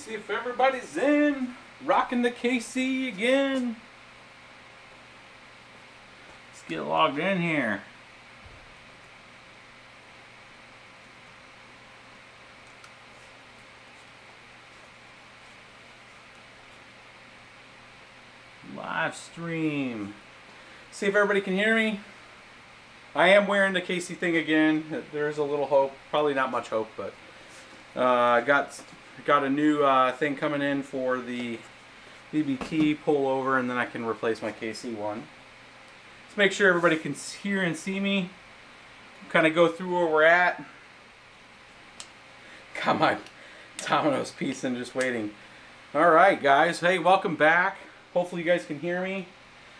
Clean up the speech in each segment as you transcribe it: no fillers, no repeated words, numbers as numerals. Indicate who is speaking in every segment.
Speaker 1: See if everybody's in. Rocking the KC again. Let's get logged in here. Live stream. See if everybody can hear me. I am wearing the KC thing again. There's a little hope. Probably not much hope, but I got a new thing coming in for the BBT pullover, and then I can replace my KC one. Let's make sure everybody can hear and see me. Kind of go through where we're at. Got my Domino's piece and just waiting. All right, guys. Hey, welcome back. Hopefully you guys can hear me.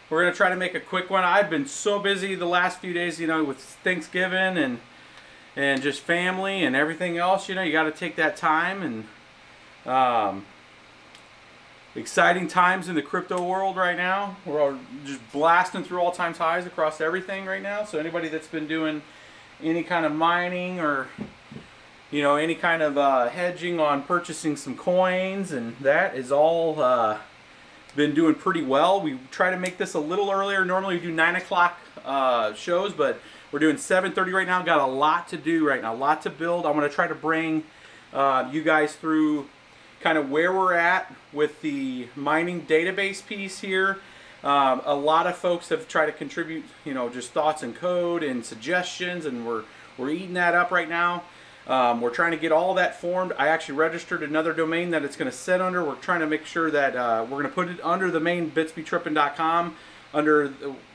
Speaker 1: We're going to try to make a quick one. I've been so busy the last few days, you know, with Thanksgiving and just family and everything else. You know, you got to take that time. And exciting times in the crypto world right now. We're all just blasting through all-time highs across everything right now. So anybody that's been doing any kind of mining or, you know, any kind of hedging on purchasing some coins, and that is all been doing pretty well. We try to make this a little earlier. Normally we do 9 o'clock shows, but we're doing 7:30 right now. Got a lot to do right now, a lot to build. I'm going to try to bring you guys through kind of where we're at with the mining database piece here. A lot of folks have tried to contribute, you know, just thoughts and code and suggestions, and we're eating that up right now. We're trying to get all that formed. I actually registered another domain that it's going to sit under. We're trying to make sure that we're going to put it under the main bitsbetrippin.com. We're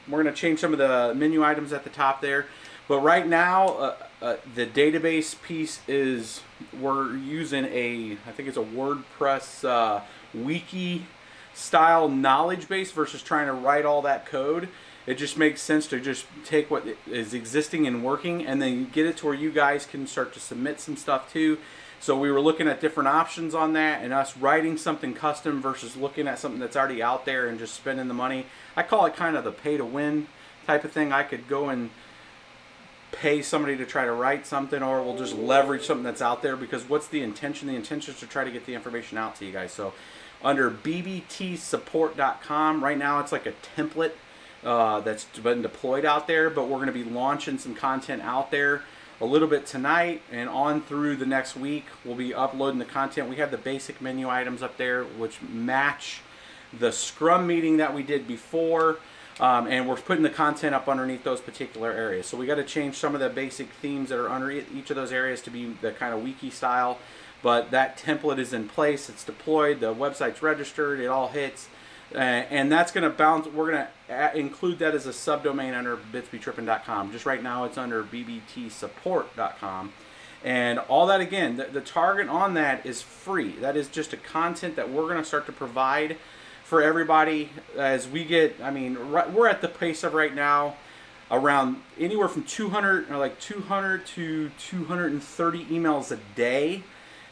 Speaker 1: going to change some of the menu items at the top there. But right now, the database piece is, we're using I think it's a WordPress wiki style knowledge base versus trying to write all that code. It just makes sense to just take what is existing and working and then get it to where you guys can start to submit some stuff too. So we were looking at different options on that, and us writing something custom versus looking at something that's already out there and just spending the money. I call it kind of the pay to win type of thing. I could go and pay somebody to try to write something, or we'll just leverage something that's out there, because what's the intention? The intention is to try to get the information out to you guys. So under bbtsupport.com, right now it's like a template that's been deployed out there, but we're going to be launching some content out there a little bit tonight and on through the next week. We'll be uploading the content. We have the basic menu items up there which match the Scrum meeting that we did before, and we're putting the content up underneath those particular areas. So we got to change some of the basic themes that are under each of those areas to be the kind of wiki style, but that template is in place. It's deployed. The website's registered. It all hits. And that's going to bounce. We're going to include that as a subdomain under bitsbetrippin.com. Just right now it's under bbtsupport.com. And all that, again, the target on that is free. That is just a content that we're going to start to provide for everybody as we get, I mean, we're at the pace of right now around anywhere from 200 to 230 emails a day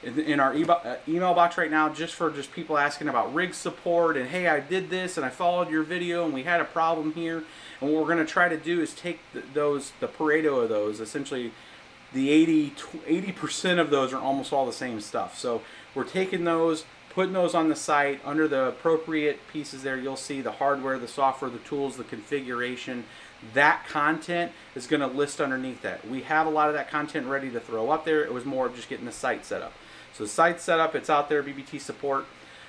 Speaker 1: in our email box right now, just people asking about rig support and, hey, I did this and I followed your video and we had a problem here. And what we're going to try to do is take the Pareto of those. Essentially the 80% of those are almost all the same stuff. So we're taking those, putting those on the site under the appropriate pieces there. You'll see the hardware, the software, the tools, the configuration. That content is going to list underneath that. We have a lot of that content ready to throw up there. It was more of just getting the site set up. So the site's set up, it's out there, BBT support.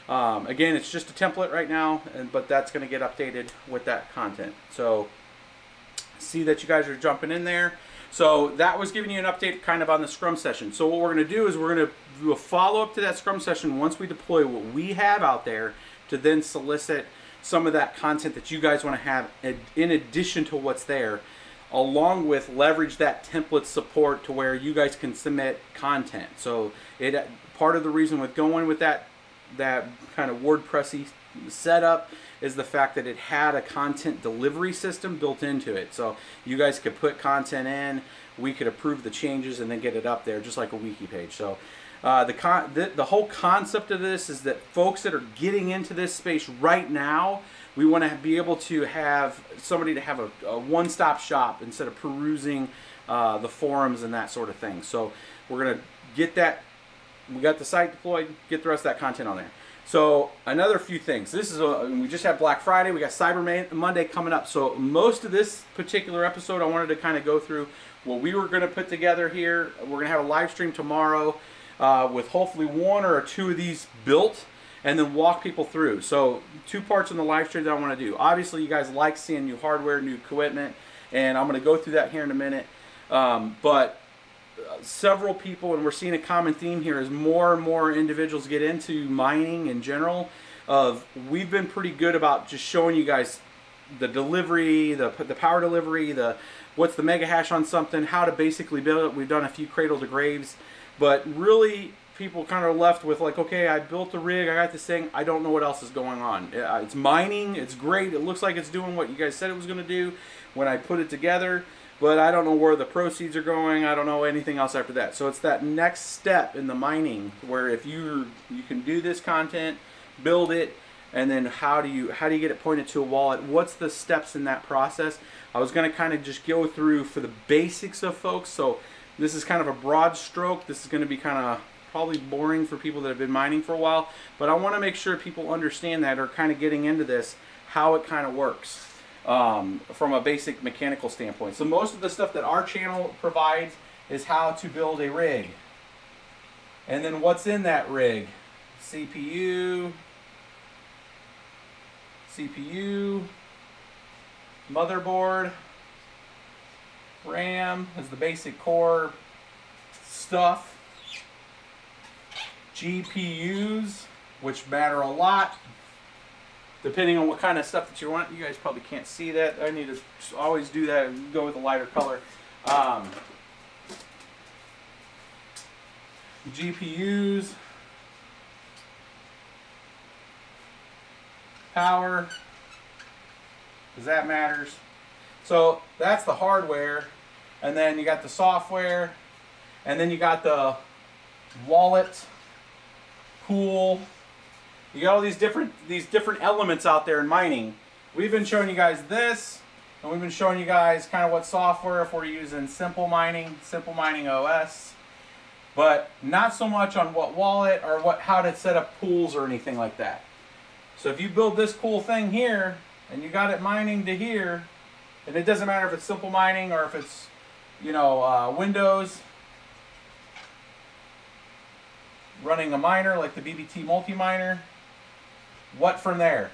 Speaker 1: Again, it's just a template right now, but that's going to get updated with that content. So see that you guys are jumping in there. So that was giving you an update kind of on the Scrum session. So what we're going to do is we're going to do a follow-up to that Scrum session once we deploy what we have out there, to then solicit some of that content that you guys want to have in addition to what's there, along with leverage that template support to where you guys can submit content. So part of the reason with going with that kind of WordPressy setup is the fact that it had a content delivery system built into it. So you guys could put content in, we could approve the changes and then get it up there just like a wiki page. So the whole concept of this is that folks that are getting into this space right now, we want to be able to have somebody to have a one-stop shop instead of perusing the forums and that sort of thing. So we're going to get that we got the site deployed, get the rest of that content on there. So another few things. This is we just had Black Friday. We got Cyber Monday coming up. So most of this particular episode, I wanted to kind of go through what we were going to put together here. We're going to have a live stream tomorrow with hopefully one or two of these built, and then walk people through. So 2 parts in the live stream that I want to do. Obviously, you guys like seeing new hardware, new equipment, and I'm going to go through that here in a minute. But several people, and we're seeing a common theme here, as more and more individuals get into mining in general. We've been pretty good about just showing you guys the delivery, the power delivery, what's the mega hash on something, how to basically build it. We've done a few cradle to graves, but really people kind of left with like, okay, I built the rig, I got this thing, I don't know what else is going on. It's mining, it's great, it looks like it's doing what you guys said it was going to do when I put it together, but I don't know where the proceeds are going. I don't know anything else after that. So it's that next step in the mining where if you can do this content, build it, and then how do you get it pointed to a wallet? What's the steps in that process? I was going to kind of just go through for the basics of folks. So this is kind of a broad stroke. This is going to be kind of probably boring for people that have been mining for a while, but I want to make sure people understand that, or kind of getting into this, how it kind of works. From a basic mechanical standpoint. So most of the stuff that our channel provides is how to build a rig. And then what's in that rig? CPU, motherboard, RAM is the basic core stuff, GPUs, which matter a lot. Depending on what kind of stuff that you want. You guys probably can't see that. I need to always do that and go with a lighter color. GPUs, power, because that matters. So that's the hardware, and then you got the software, and then you got the wallet, pool. You got all these different elements out there in mining. We've been showing you guys this, and we've been showing you guys kind of what software if we're using Simple Mining OS, but not so much on what wallet or how to set up pools or anything like that. So if you build this cool thing here and you got it mining to here, and it doesn't matter if it's Simple Mining or if it's, you know, Windows running a miner like the BBT multi-miner. What from there?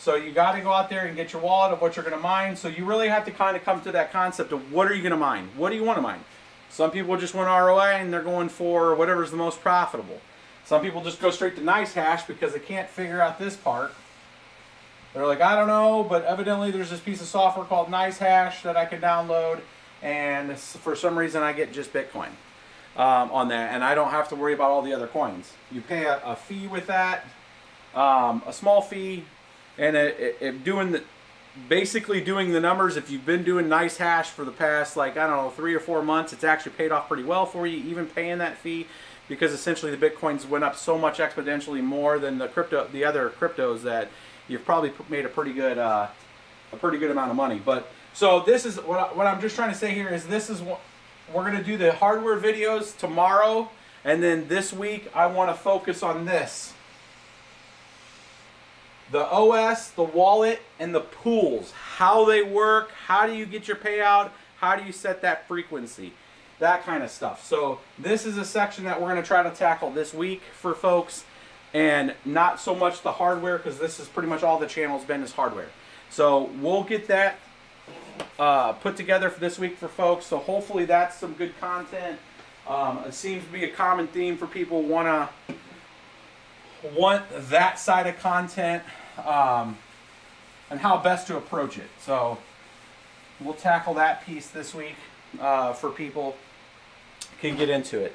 Speaker 1: So you got to go out there and get your wallet of what you're going to mine. So you really have to kind of come to that concept of what are you going to mine? What do you want to mine? Some people just want ROI and they're going for whatever's the most profitable. Some people just go straight to nicehash because they can't figure out this part. They're like, I don't know, but evidently there's this piece of software called nicehash that I can download, and for some reason I get just Bitcoin on that, and I don't have to worry about all the other coins. You pay a fee with that. A small fee, and basically doing the numbers. If you've been doing nicehash for the past, like, I don't know, 3 or 4 months, it's actually paid off pretty well for you, even paying that fee, because essentially the Bitcoins went up so much exponentially more than the other cryptos that you've probably made a pretty good amount of money. But so this is what I'm just trying to say here is this is what we're going to do, the hardware videos tomorrow, and then this week I want to focus on this. The OS, the wallet, and the pools. How they work, how do you get your payout, how do you set that frequency, that kind of stuff. So this is a section that we're going to try to tackle this week for folks, and not so much the hardware, because this is pretty much all the channel's been is hardware. So we'll get that put together for this week for folks. So hopefully that's some good content. It seems to be a common theme for people want that side of content, and how best to approach it. So we'll tackle that piece this week for people can get into it.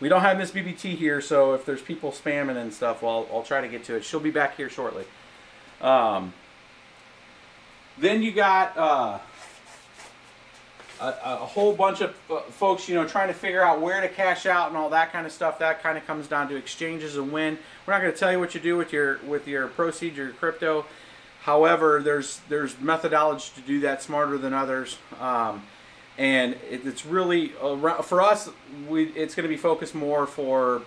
Speaker 1: We don't have Miss BBT here, so if there's people spamming and stuff, well, I'll try to get to it. She'll be back here shortly. Then you got a whole bunch of folks, you know, trying to figure out where to cash out and all that kind of stuff. That kind of comes down to exchanges and when. We're not going to tell you what you do with your proceeds, your crypto. However, there's methodology to do that smarter than others. And it's really for us. It's going to be focused more for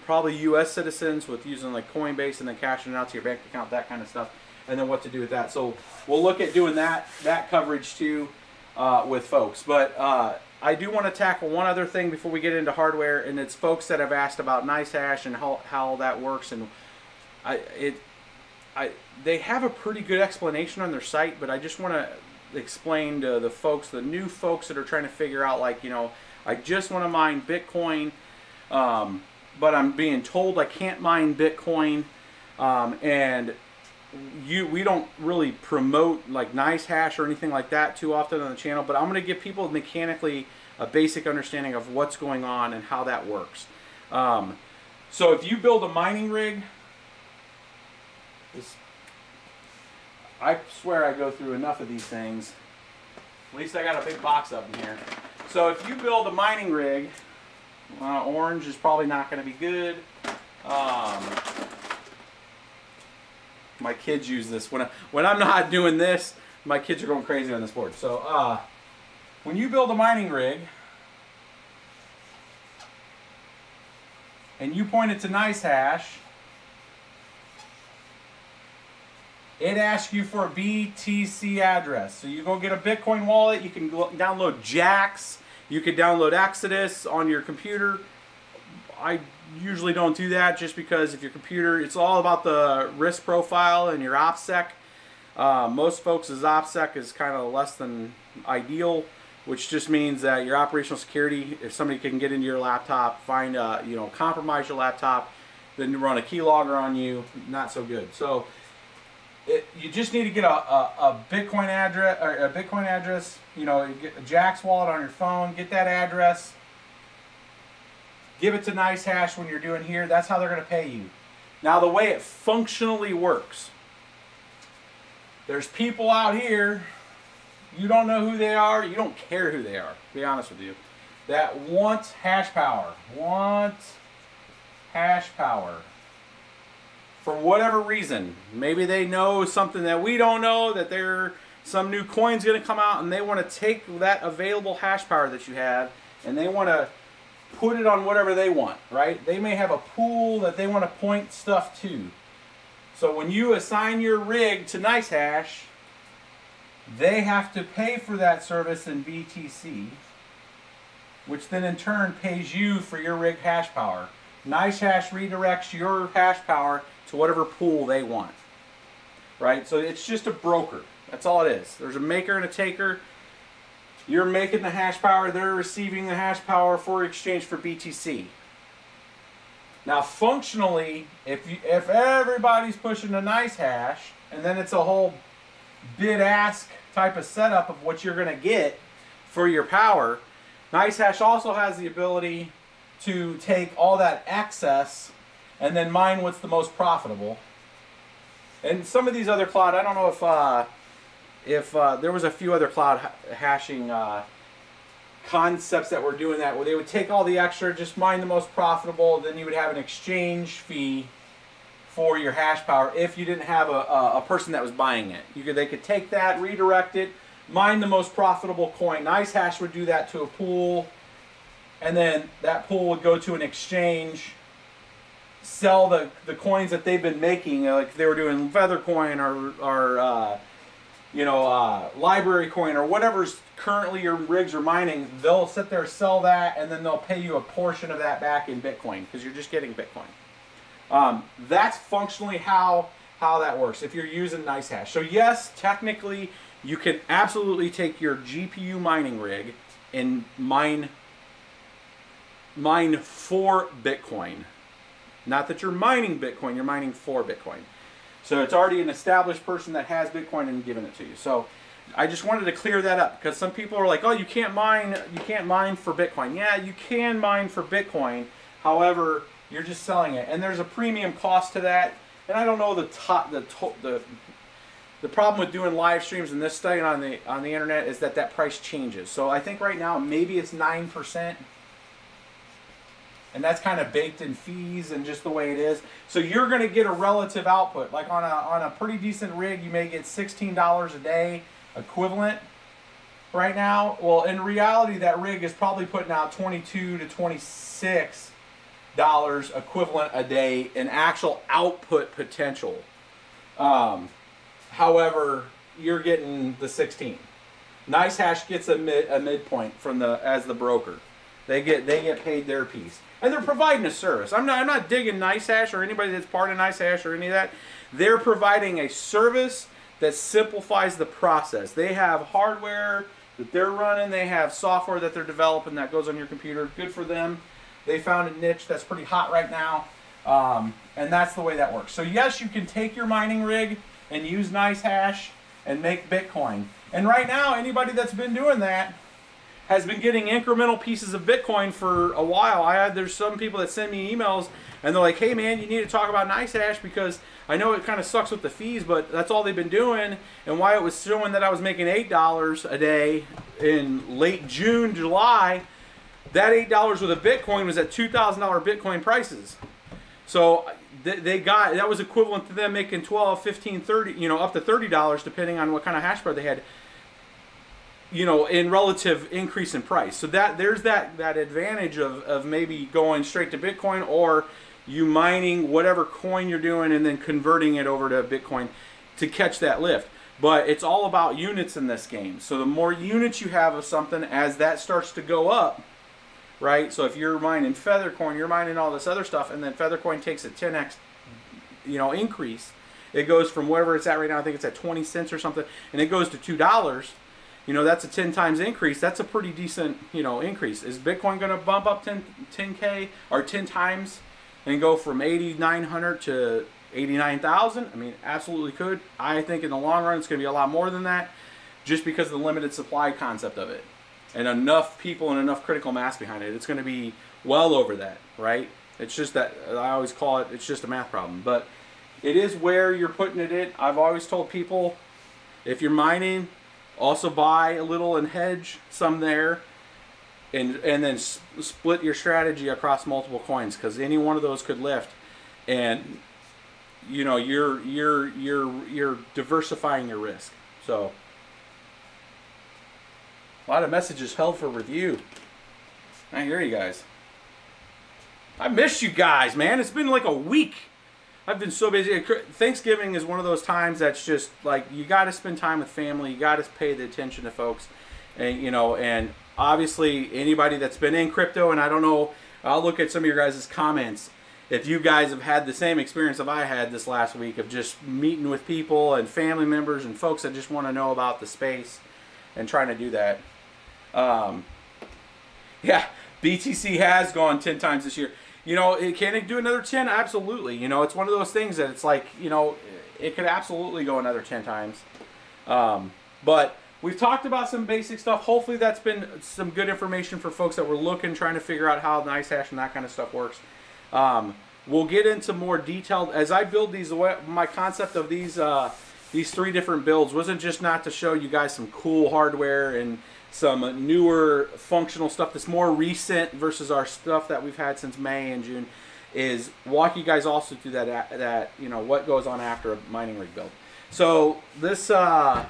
Speaker 1: probably U.S. citizens with using like Coinbase and then cashing it out to your bank account, that kind of stuff, and then what to do with that. So we'll look at doing that coverage too with folks. But I do want to tackle one other thing before we get into hardware, and it's folks that have asked about nicehash and how that works. And they have a pretty good explanation on their site, but I just want to explain to the folks, the new folks that are trying to figure out, like, you know, I just want to mine Bitcoin, but I'm being told I can't mine Bitcoin, and we don't really promote like nicehash or anything like that too often on the channel, but I'm going to give people mechanically a basic understanding of what's going on and how that works. So if you build a mining rig, I swear I go through enough of these things. At least I got a big box up in here. So if you build a mining rig, orange is probably not going to be good. My kids use this. When I'm not doing this, my kids are going crazy on this board. So when you build a mining rig and you point it to nicehash, it asks you for a BTC address. So you go get a Bitcoin wallet. You can download Jax. You could download Exodus on your computer. I usually don't do that just because if your computer, it's all about the risk profile and your OPSEC. Most folks' OPSEC is kind of less than ideal, which just means that your operational security, if somebody can get into your laptop, find compromise your laptop, then run a keylogger on you, not so good. So you just need to get a Bitcoin address, you know, get a Jax wallet on your phone, get that address, give it to nicehash when you're doing here. That's how they're going to pay you. Now, the way it functionally works, there's people out here, you don't know who they are, you don't care who they are, to be honest with you, that want hash power, for whatever reason. Maybe they know something that we don't know, that some new coin's going to come out, and they want to take that available hash power that you have, and they want to put it on whatever they want, right? They may have a pool that they want to point stuff to. So when you assign your rig to nicehash, they have to pay for that service in BTC, which then in turn pays you for your rig hash power. Nicehash redirects your hash power to whatever pool they want, right? So it's just a broker. That's all it is. There's a maker and a taker. You're making the hash power, they're receiving the hash power for exchange for BTC. Now, functionally, if everybody's pushing a nicehash, and then it's a whole bid-ask type of setup of what you're going to get for your power, nicehash also has the ability to take all that excess and then mine what's the most profitable. And some of these other cloud, I don't know if there was a few other cloud hashing concepts that were doing that, where they would take all the extra, just mine the most profitable, then you would have an exchange fee for your hash power if you didn't have a person that was buying it. They could take that, redirect it, mine the most profitable coin. Nicehash would do that to a pool, and then that pool would go to an exchange, sell the coins that they've been making, like if they were doing Feather Coin or library coin or whatever's currently your rigs are mining. They'll sit there, sell that, and then they'll pay you a portion of that back in Bitcoin because you're just getting Bitcoin. That's functionally how that works if you're using nicehash. So yes, technically you can absolutely take your GPU mining rig and mine for Bitcoin. Not that you're mining Bitcoin, you're mining for Bitcoin. So it's already an established person that has Bitcoin and giving it to you. So I just wanted to clear that up because some people are like, oh, you can't mine for Bitcoin. Yeah, you can mine for Bitcoin. However, you're just selling it, and there's a premium cost to that. And I don't know the problem with doing live streams and this study on the internet is that price changes. So I think right now maybe it's 9%. And that's kind of baked in fees and just the way it is. So you're going to get a relative output. Like on a pretty decent rig, you may get $16 a day equivalent. right now. Well, in reality, that rig is probably putting out $22 to $26 equivalent a day in actual output potential. However, you're getting the 16. Nicehash gets a midpoint from as the broker. They get paid their piece, and they're providing a service. I'm not digging Nicehash or anybody that's part of Nicehash or any of that. They're providing a service that simplifies the process. They have hardware that they're running. They have software that they're developing that goes on your computer. Good for them. They found a niche that's pretty hot right now, and that's the way that works. So yes, you can take your mining rig and use Nicehash and make Bitcoin. And right now, anybody that's been doing that has been getting incremental pieces of Bitcoin for a while. There's some people that send me emails and they're like, hey man, you need to talk about Nicehash because I know it kind of sucks with the fees, but that's all they've been doing. And why it was showing that I was making $8 a day in late June, July, that $8 with a Bitcoin was at $2,000 Bitcoin prices. So that was equivalent to them making 12, 15, 30, up to $30 depending on what kind of hash power they had, in relative increase in price. So there's that advantage of maybe going straight to Bitcoin, or you mining whatever coin you're doing and then converting it over to Bitcoin to catch that lift. But it's all about units in this game. So the more units you have of something, as that starts to go up, right? So if you're mining Feathercoin, you're mining all this other stuff, and then Feathercoin takes a 10x, increase. It goes from wherever it's at right now, I think it's at 20 cents or something, and it goes to $2. That's a 10 times increase. That's a pretty decent, increase. Is Bitcoin going to bump up 10K or 10 times and go from 8,900 to 89,000? I mean, absolutely could. I think in the long run, it's going to be a lot more than that, just because of the limited supply concept of it. And enough people and enough critical mass behind it. It's going to be well over that, right? It's just that, I always call it, it's just a math problem. But it is where you're putting it in. I've always told people, if you're mining, also buy a little and hedge some there, and then split your strategy across multiple coins, because any one of those could lift, and you're diversifying your risk. So a lot of messages held for review. I hear you guys. I missed you guys, man. It's been like a week. I've been so busy. Thanksgiving is one of those times that's just like, you got to spend time with family. You got to pay the attention to folks, and and obviously anybody that's been in crypto, and I don't know, I'll look at some of your guys' comments. If you guys have had the same experience that I had this last week of just meeting with people and family members and folks that just want to know about the space and trying to do that. Yeah, BTC has gone 10 times this year. Can it do another 10? Absolutely. It's one of those things that it's like, it could absolutely go another 10 times. But we've talked about some basic stuff. Hopefully that's been some good information for folks that were trying to figure out how Nicehash and that kind of stuff works. We'll get into more detailed as I build these. My concept of these 3 different builds wasn't just not to show you guys some cool hardware and some newer functional stuff that's more recent versus our stuff that we've had since May and June, is walk you guys also through that what goes on after a mining rig build. So this I'm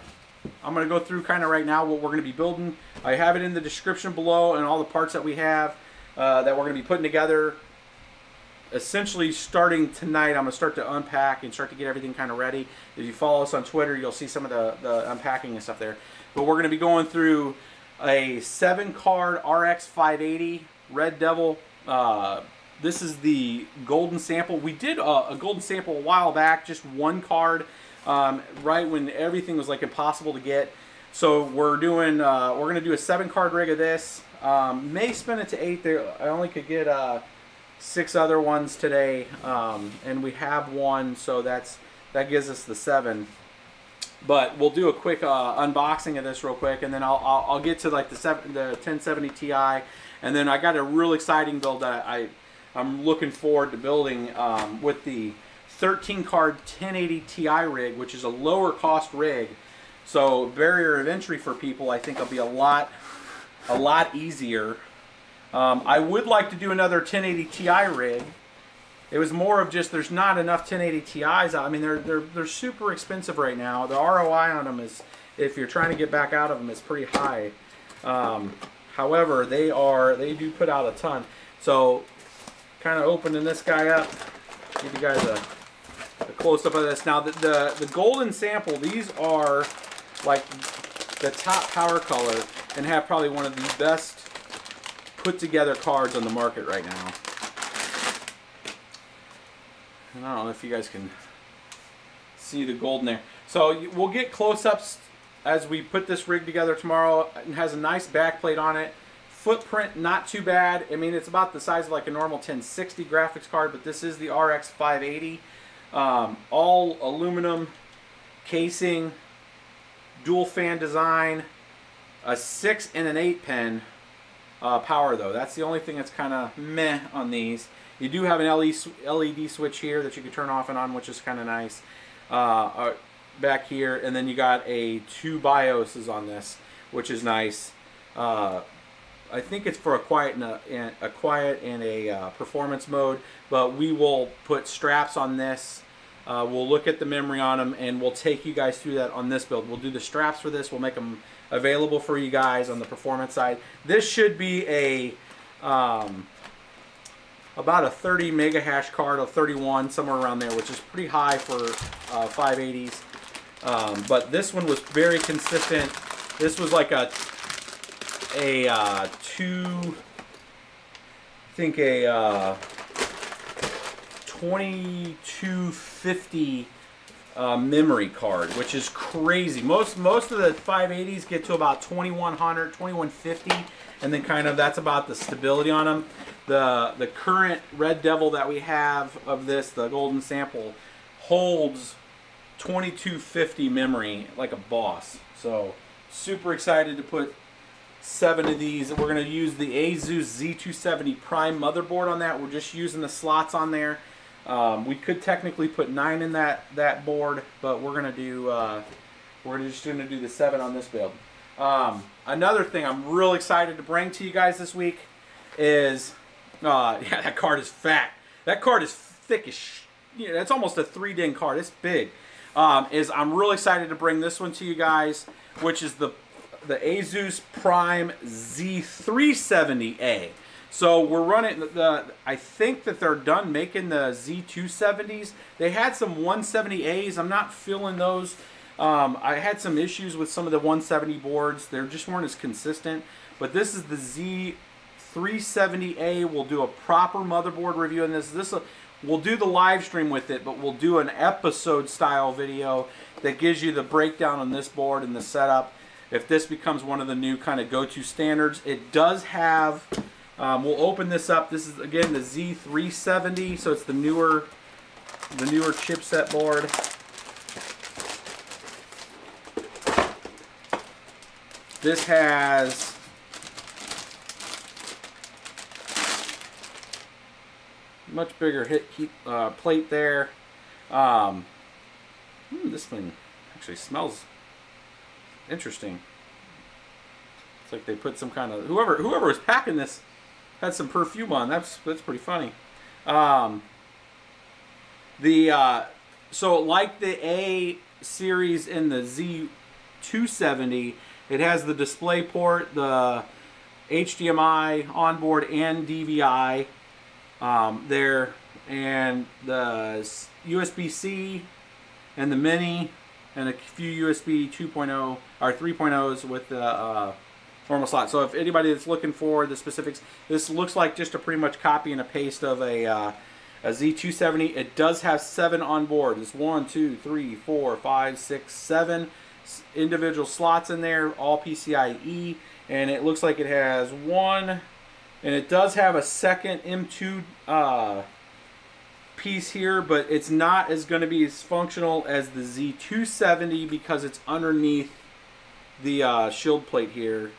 Speaker 1: going to go through kind of right now what we're going to be building. I have it in the description below, and all the parts that we have that we're going to be putting together. Essentially starting tonight, I'm going to start to unpack and start to get everything kind of ready. If you follow us on Twitter, you'll see some of the unpacking and stuff there. But we're going to be going through a 7-card RX 580 Red Devil. This is the golden sample. We did a golden sample a while back, just 1 card, right when everything was like impossible to get. So we're going to do a 7-card rig of this. May spin it to 8 there. I only could get 6 other ones today, and we have 1, so that gives us the 7. But we'll do a quick unboxing of this real quick, and then I'll get to like the 1070 Ti, and then I got a real exciting build that I'm looking forward to building with the 13-card 1080 Ti rig, which is a lower cost rig. So barrier of entry for people, I think, will be a lot easier. I would like to do another 1080 Ti rig. It was more of just there's not enough 1080 Ti's. I mean, they're super expensive right now. The ROI on them is if you're trying to get back out of them, it's pretty high. However, they do put out a ton. So kind of opening this guy up, give you guys a close-up of this. Now the golden sample, these are like the top power color and have probably one of the best put together cards on the market right now. And I don't know if you guys can see the gold in there. So we'll get close-ups as we put this rig together tomorrow. It has a nice backplate on it. Footprint, not too bad. I mean, it's about the size of like a normal 1060 graphics card, but this is the RX 580. All aluminum casing, dual fan design, a 6 and an 8 pin power though. That's the only thing that's kind of meh on these. You do have an LED switch here that you can turn off and on, which is kind of nice. Back here, and then you got 2 BIOSes on this, which is nice. I think it's for a quiet and a performance mode, but we will put straps on this. We'll look at the memory on them, and we'll take you guys through that on this build. We'll do the straps for this. We'll make them available for you guys on the performance side. This should be a about a 30 mega hash card, or 31, somewhere around there, which is pretty high for 580s. But this one was very consistent. This was like a 2250 memory card, which is crazy. Most of the 580s get to about 2100, 2150, and then kind of that's about the stability on them. The current Red Devil that we have of this, the golden sample, holds 2250 memory like a boss. So super excited to put 7 of these. We're going to use the Asus Z270 Prime motherboard on that. We're just using the slots on there. We could technically put 9 in that board, but we're going to do just going to do the 7 on this build. Another thing I'm real excited to bring to you guys this week is yeah, that card is fat. That card is thick as it's almost a 3-DIN card. It's big. I'm really excited to bring this one to you guys, which is the Asus Prime Z370A. So we're running I think that they're done making the Z270s. They had some 170As. I'm not feeling those. I had some issues with some of the 170 boards. They just weren't as consistent. But this is the Z370A. We'll do a proper motherboard review on this. We'll do the live stream with it, but we'll do an episode style video that gives you the breakdown on this board and the setup. If this becomes one of the new kind of go-to standards, it does have, we'll open this up. This is again the Z370, so it's the newer chipset board. This has much bigger plate there. This thing actually smells interesting. It's like they put some kind of whoever was packing this had some perfume on. That's pretty funny. So like the A series in the Z270, it has the display port, the HDMI onboard, and DVI there, and the USB-C and the mini, and a few USB 2.0 or 3.0s with the normal slot. So if anybody that's looking for the specifics, this looks like just a pretty much copy and a paste of a Z270. It does have 7 on board. There's 1, 2, 3, 4, 5, 6, 7 individual slots in there, all PCIe, and it looks like it has 1, and it does have a second M2 piece here, but it's not going to be as functional as the Z270 because it's underneath the shield plate here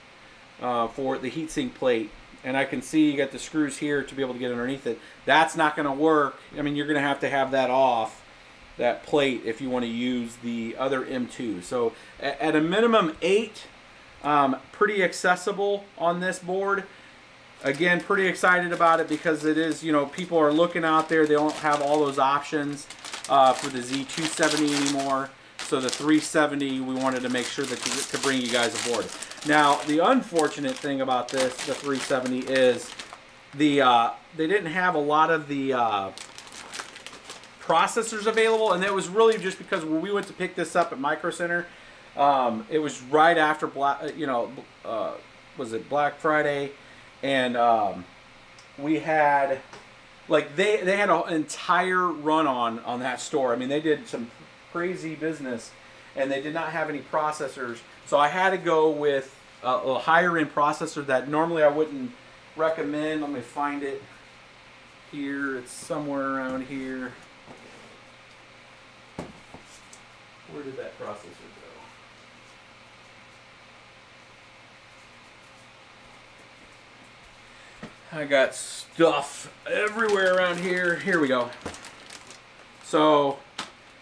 Speaker 1: for the heatsink plate. And I can see you got the screws here to be able to get underneath it. That's not going to work. I mean, you're going to have that off, that plate, if you want to use the other M2. So at a minimum 8, pretty accessible on this board. Again, pretty excited about it because it is, people are looking out there. They don't have all those options for the Z270 anymore. So so the 370, we wanted to make sure that to bring you guys aboard. Now, the unfortunate thing about this, the 370, is they didn't have a lot of the processors available, and it was really just because when we went to pick this up at Micro Center, it was right after was it Black Friday, and we had, like, they had an entire run on that store. I mean, they did some crazy business, and they did not have any processors, so I had to go with a higher end processor that normally I wouldn't recommend. Let me find it here. It's somewhere around here. Where did that processor go? I got stuff everywhere around here. Here we go. So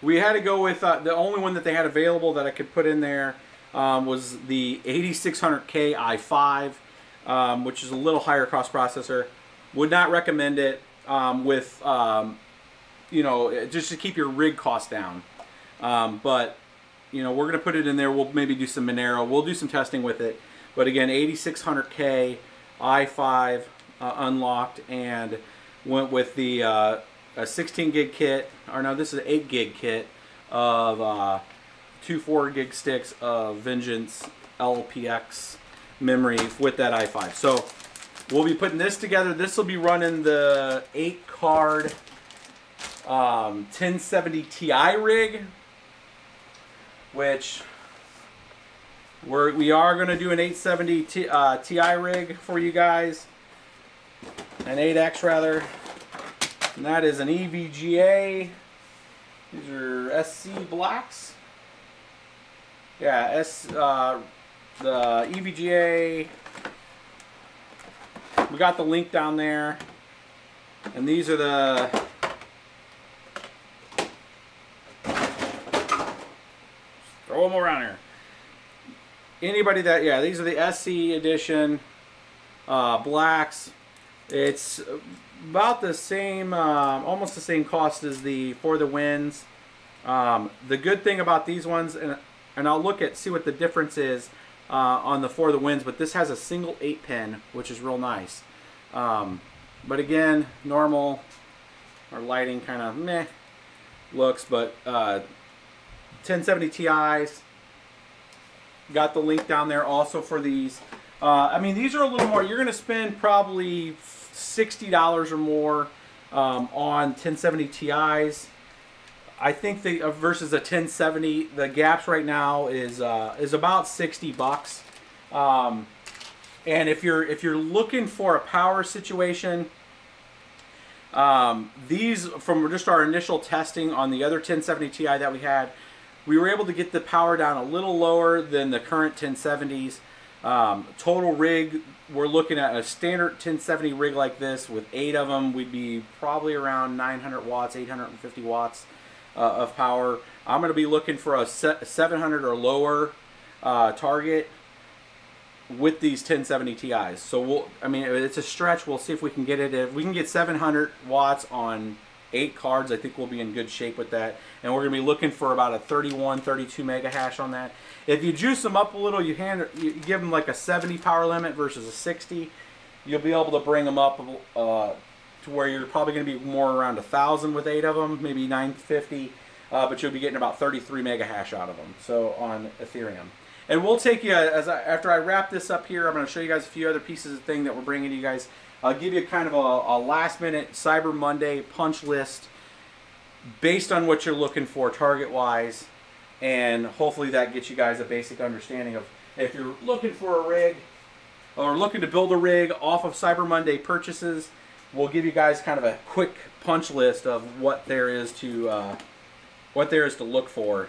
Speaker 1: we had to go with the only one that they had available that I could put in there was the 8600K i5, which is a little higher cost processor. Would not recommend it with, just to keep your rig cost down. But, we're going to put it in there. We'll maybe do some Monero. We'll do some testing with it. But again, 8600K i5 unlocked, and went with the a 16 gig kit, or no, this is an 8 gig kit of 2 4 gig sticks of Vengeance LPX memory with that i5. So we'll be putting this together. This will be running the 8 card 1070 Ti rig, which we are going to do an 870 Ti rig for you guys, an 8X rather, and that is an EVGA. These are SC blacks. Yeah, the EVGA. We got the link down there, and these are the throw them around here. Anybody that, yeah, these are the SC edition blacks. It's about the same, almost the same cost as the For the Winds. The good thing about these ones, and I'll see what the difference is on the For the Winds, but this has a single 8-pin, which is real nice. But again, normal, our lighting kind of meh looks, but 1070 Ti's. Got the link down there also for these. I mean, these are a little more. You're going to spend probably $60 or more on 1070 Ti's. I think versus a 1070, the gaps right now is about $60. And if you're looking for a power situation, these, from just our initial testing on the other 1070 Ti that we had, we were able to get the power down a little lower than the current 1070s. Total rig, we're looking at a standard 1070 rig like this with 8 of them. We'd be probably around 900 watts, 850 watts of power. I'm going to be looking for a 700 or lower target with these 1070 Ti's. So it's a stretch. We'll see if we can get it. If we can get 700 watts on 8 cards, I think we'll be in good shape with that. And we're going to be looking for about a 31, 32 mega hash on that. If you juice them up a little, you give them like a 70 power limit versus a 60, you'll be able to bring them up to where you're probably going to be more around 1,000 with 8 of them, maybe 950, but you'll be getting about 33 mega hash out of them. So on Ethereum. And we'll take you, after I wrap this up here, I'm going to show you guys a few other pieces of thing that we're bringing to you guys. I'll give you kind of a last-minute Cyber Monday punch list based on what you're looking for target-wise, and hopefully that gets you guys a basic understanding of if you're looking for a rig or looking to build a rig off of Cyber Monday purchases. We'll give you guys kind of a quick punch list of what there is to look for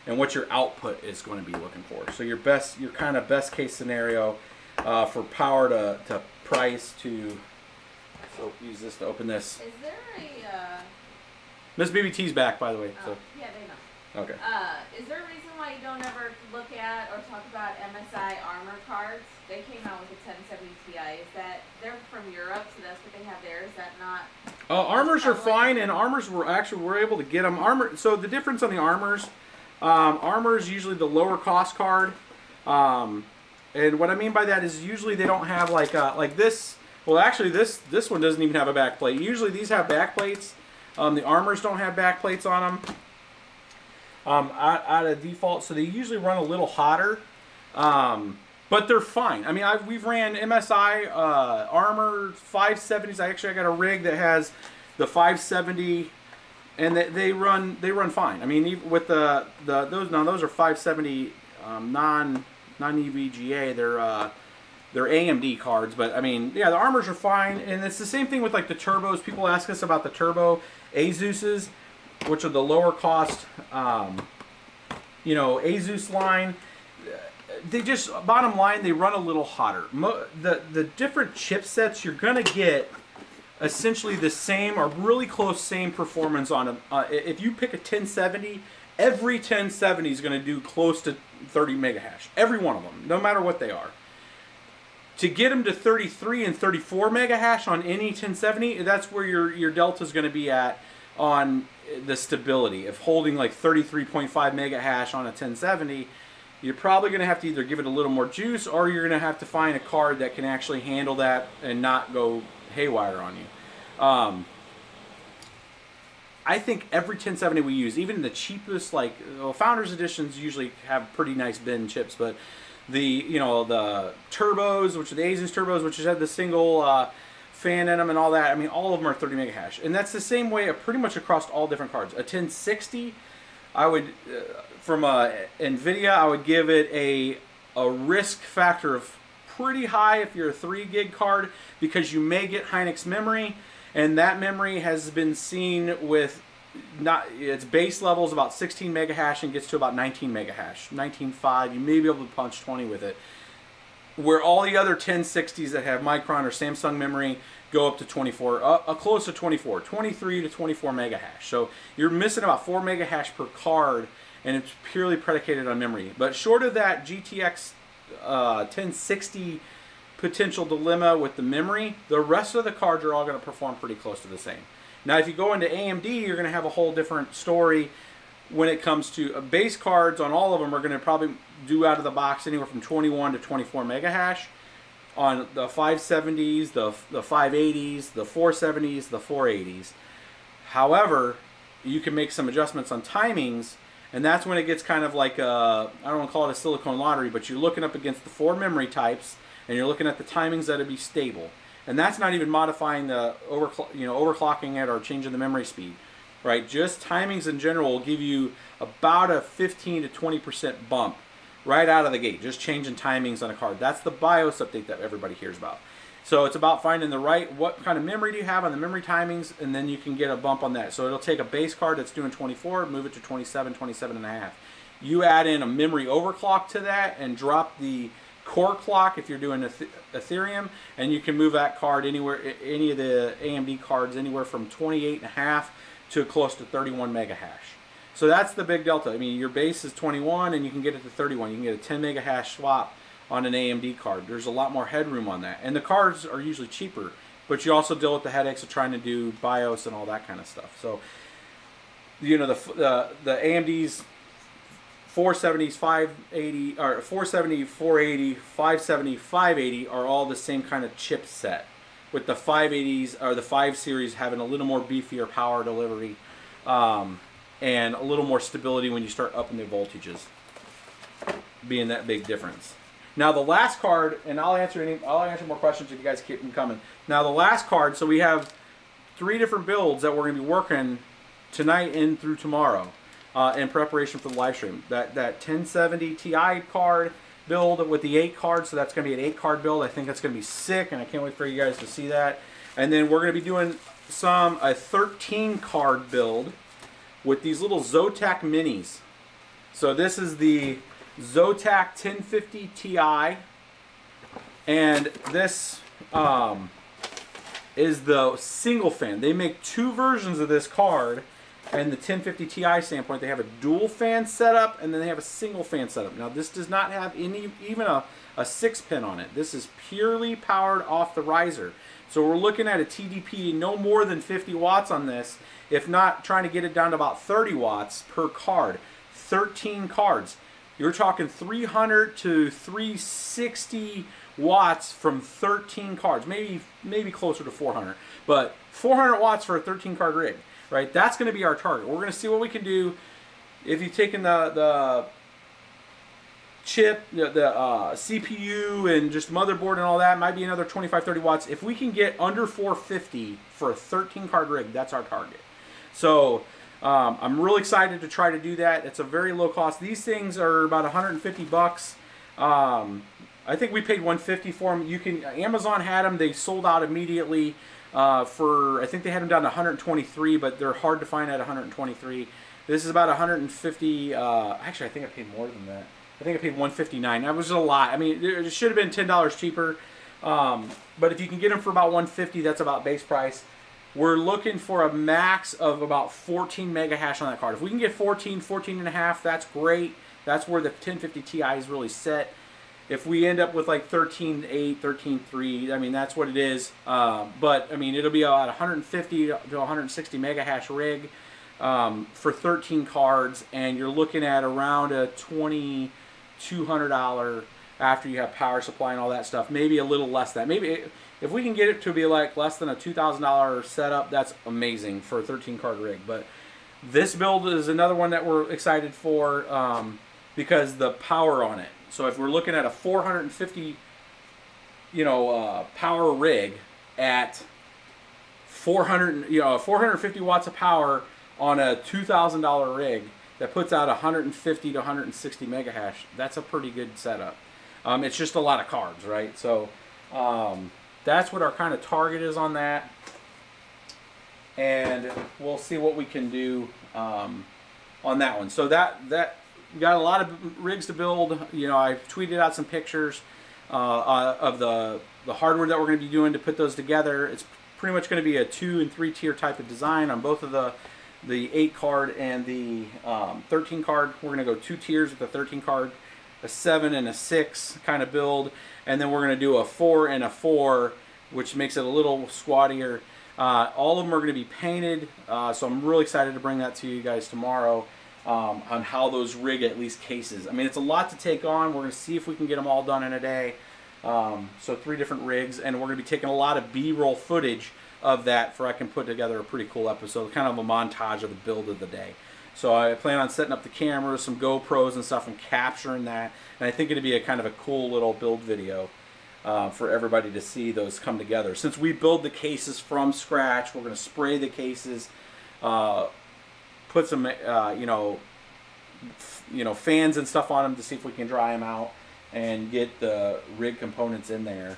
Speaker 1: and what your output is going to be looking for. So your kind of best case scenario for power to price to. So use this to open this.
Speaker 2: Is there a
Speaker 1: Miss BBT's back, by the way.
Speaker 2: Oh,
Speaker 1: so.
Speaker 2: yeah, they know.
Speaker 1: Okay.
Speaker 2: Is there a reason why you don't ever look at or talk about MSI armor cards? They came out with a 1070 Ti. Is that they're from Europe, so that's what they have there? Is that not?
Speaker 1: Armors are fine, and armors we're able to get them. So the difference on the armors, Armor is usually the lower cost card. And what I mean by that is usually they don't have like this. Well, actually, this one doesn't even have a back plate. Usually these have back plates. The armors don't have back plates on them out of default, so they usually run a little hotter. But they're fine. I mean, we've ran MSI armor 570s. I got a rig that has the 570, and they run fine. I mean, even with those are 570 non EVGA. They're AMD cards, but I mean, yeah, the armors are fine, and it's the same thing with like the turbos. People ask us about the turbo Azuses, which are the lower cost, Azus line. They just, bottom line, they run a little hotter. The different chipsets, you're gonna get essentially the same or really close same performance on them. If you pick a 1070, every 1070 is gonna do close to 30 megahash. Every one of them, no matter what they are. To get them to 33 and 34 megahash on any 1070, that's where your delta is going to be at on the stability of holding like 33.5 megahash on a 1070. You're probably going to have to either give it a little more juice, or you're going to have to find a card that can actually handle that and not go haywire on you. I think every 1070 we use, even the cheapest, like Founders Editions usually have pretty nice bin chips, but the turbos, which are the Asus turbos, which have the single fan in them and all that, I mean, all of them are 30 megahash. And that's the same way pretty much across all different cards. A 1060, I would, from NVIDIA, I would give it a risk factor of pretty high if you're a 3 gig card, because you may get Hynix memory, and that memory has been seen with its base level is about 16 megahash and gets to about 19 megahash, 19.5. You may be able to punch 20 with it. Where all the other 1060s that have Micron or Samsung memory go up to 24, close to 24, 23 to 24 megahash. So you're missing about 4 megahash per card, and it's purely predicated on memory. But short of that GTX 1060 potential dilemma with the memory, the rest of the cards are all going to perform pretty close to the same. Now, if you go into AMD, you're going to have a whole different story when it comes to base cards. On all of them are going to probably do out of the box anywhere from 21 to 24 megahash. On the 570s, the 580s, the 470s, the 480s. However, you can make some adjustments on timings, and that's when it gets kind of like I don't want to call it a silicone lottery, but you're looking up against the 4 memory types, and you're looking at the timings that would be stable. And that's not even modifying the overclocking it or changing the memory speed, right? Just timings in general will give you about a 15 to 20% bump right out of the gate, just changing timings on a card. That's the BIOS update that everybody hears about. So it's about finding what kind of memory do you have on the memory timings, and then you can get a bump on that. So it'll take a base card that's doing 24, move it to 27, 27 and a half. You add in a memory overclock to that and drop the core clock if you're doing Ethereum, and you can move that card anywhere, any of the AMD cards, anywhere from 28 and a half to close to 31 megahash. So that's the big delta. I mean, your base is 21 and you can get it to 31. You can get a 10 megahash swap on an AMD card. There's a lot more headroom on that. And the cards are usually cheaper, but you also deal with the headaches of trying to do BIOS and all that kind of stuff. So, the AMD's 470s, 580, or 470, 480, 570, 580 are all the same kind of chipset, with the 580s or the 5 series having a little more beefier power delivery and a little more stability when you start upping the voltages, being that big difference. Now the last card, and I'll answer more questions if you guys keep them coming. Now the last card, so we have 3 different builds that we're going to be working tonight and through tomorrow. In preparation for the live stream. That 1070 Ti card build with the 8 cards, so that's going to be an 8 card build. I think that's going to be sick, and I can't wait for you guys to see that. And then we're going to be doing a 13 card build with these little Zotac minis. So this is the Zotac 1050 Ti, and this is the single fan. They make 2 versions of this card. And the 1050 Ti standpoint, they have a dual fan setup, and then they have a single fan setup. Now this does not have even a 6-pin on it. This is purely powered off the riser. So we're looking at a TDP no more than 50 watts on this, if not trying to get it down to about 30 watts per card. 13 cards. You're talking 300 to 360 watts from 13 cards, maybe closer to 400, but 400 watts for a 13 card rig, right? That's going to be our target. We're going to see what we can do. If you've taken the chip, the CPU, and just motherboard and all that, might be another 25-30 watts. If we can get under 450 for a 13 card rig, that's our target. So I'm really excited to try to do that. It's a very low cost. These things are about 150 bucks. I think we paid 150 for them. You can, Amazon had them. They sold out immediately. I think they had them down to 123, but they're hard to find at 123. This is about 150. Actually, I think I paid more than that. I think I paid 159. That was a lot. I mean, it should have been $10 cheaper. But if you can get them for about 150, that's about base price. We're looking for a max of about 14 mega hash on that card. If we can get 14 and a half, that's great. That's where the 1050 Ti is really set. If we end up with like 13.8, 13.3, I mean, that's what it is. But, I mean, it'll be about 150 to 160 mega hash rig for 13 cards. And you're looking at around a $2,200 after you have power supply and all that stuff. Maybe a little less than that. Maybe if we can get it to be like less than a $2,000 setup, that's amazing for a 13 card rig. But this build is another one that we're excited for because the power on it. So if we're looking at a 450, power rig at 450 watts of power on a $2,000 rig that puts out 150 to 160 mega hash, that's a pretty good setup. It's just a lot of cards, right? So that's what our kind of target is on that. And we'll see what we can do on that one. So that we got a lot of rigs to build. I tweeted out some pictures of the hardware that we're going to be doing to put those together. It's pretty much going to be a 2 and 3 tier type of design on both of the 8 card and the 13 card. We're going to go 2 tiers with the 13 card, a 7 and a 6 kind of build, and then we're going to do a 4 and a 4, which makes it a little squattier. All of them are going to be painted, so I'm really excited to bring that to you guys tomorrow on how those rig at least cases. I mean, it's a lot to take on. We're going to see if we can get them all done in a day. So 3 different rigs, and we're going to be taking a lot of B-roll footage of that for I can put together a pretty cool episode, kind of a montage of the build of the day. So I plan on setting up the cameras, some GoPros and stuff, and capturing that. And I think it'd be a kind of a cool little build video for everybody to see those come together. Since we build the cases from scratch, we're going to spray the cases, put some fans and stuff on them to see if we can dry them out and get the rig components in there.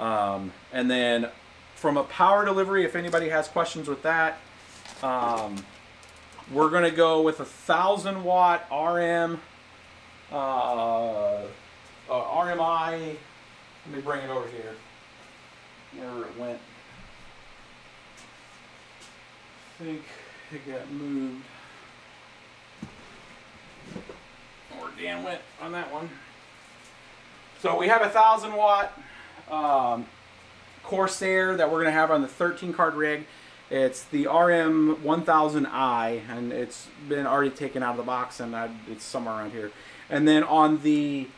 Speaker 1: And then from a power delivery, if anybody has questions with that, we're going to go with a 1,000 watt RM RMI. Let me bring it over here. Where it went. I think it got moved. Or Dan went on that one. So we have a 1,000 watt Corsair that we're going to have on the 13 card rig. It's the RM1000i, and it's been already taken out of the box, and it's somewhere around here. And then on the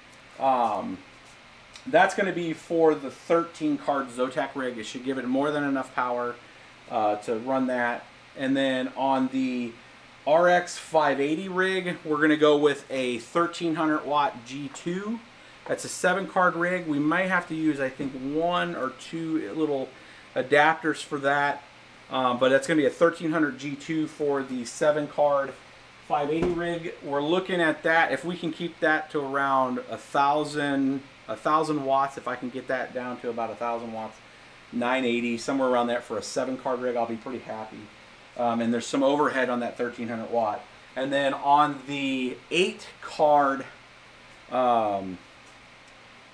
Speaker 1: that's going to be for the 13 card Zotac rig. It should give it more than enough power to run that. And then on the RX 580 rig, we're going to go with a 1300 watt G2. That's a 7 card rig. We might have to use, I think, 1 or 2 little adapters for that. But that's going to be a 1300 G2 for the 7 card 580 rig. We're looking at that. If we can keep that to around 1,000 watts, if I can get that down to about 1,000 watts, 980, somewhere around that for a 7 card rig, I'll be pretty happy. And there's some overhead on that 1300 watt. And then on the 8 card, the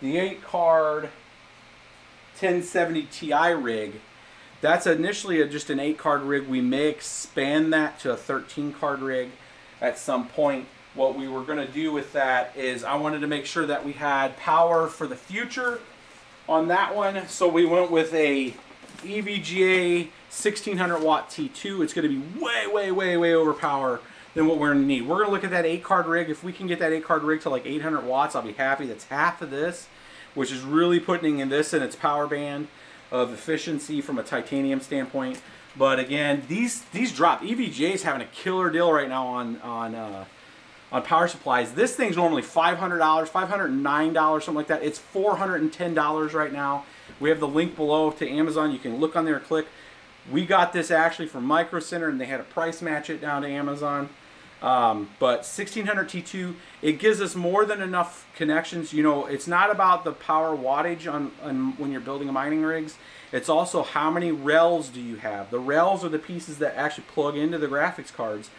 Speaker 1: 8 card 1070 Ti rig, that's initially just an 8 card rig. We may expand that to a 13 card rig at some point. What we were going to do with that is I wanted to make sure that we had power for the future on that one. So we went with a EVGA 1600 watt T2. It's going to be way overpower than what we're going to need. We're going to look at that 8-card rig. If we can get that 8-card rig to like 800 watts, I'll be happy. That's half of this, which is really putting in this in its power band of efficiency from a titanium standpoint. But again, these drop. EVGA is having a killer deal right now on power supplies. This thing's normally $500, $509, something like that. It's $410 right now. We have the link below to Amazon. You can look on there and click. We got this actually from Micro Center, and they had a price match it down to Amazon. But 1600 T2, it gives us more than enough connections. You know, it's not about the power wattage on when you're building mining rigs. It's also how many rails do you have. The rails are the pieces that actually plug into the graphics cards,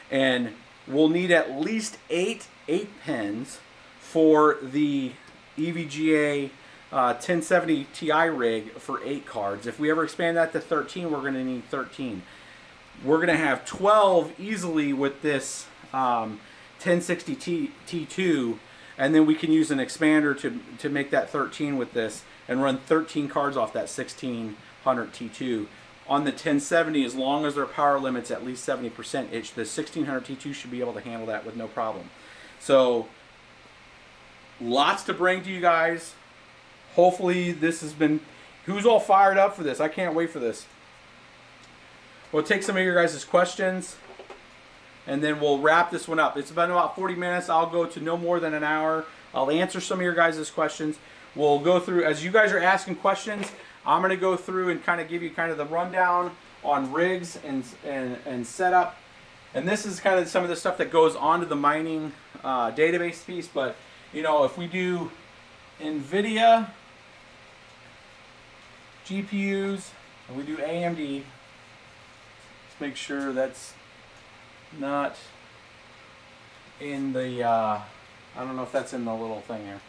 Speaker 1: and we'll need at least 8 pins for the EVGA 1070 Ti rig for 8 cards. If we ever expand that to 13, we're going to need 13. We're going to have 12 easily with this 1060 T2, and then we can use an expander to make that 13 with this and run 13 cards off that 1600 T2. On the 1070, as long as their power limit's at least 70%, the 1600 T2 should be able to handle that with no problem. So, lots to bring to you guys. Hopefully this has been, who's all fired up for this? I can't wait for this. We'll take some of your guys' questions, and then we'll wrap this one up. It's been about 40 minutes. I'll go to no more than an hour. I'll answer some of your guys' questions. We'll go through, as you guys are asking questions, I'm going to go through and kind of give you kind of the rundown on rigs and setup. And this is kind of some of the stuff that goes onto the mining database piece. But, you know, if we do NVIDIA GPUs and we do AMD, let's make sure that's not in the, I don't know if that's in the little thing here.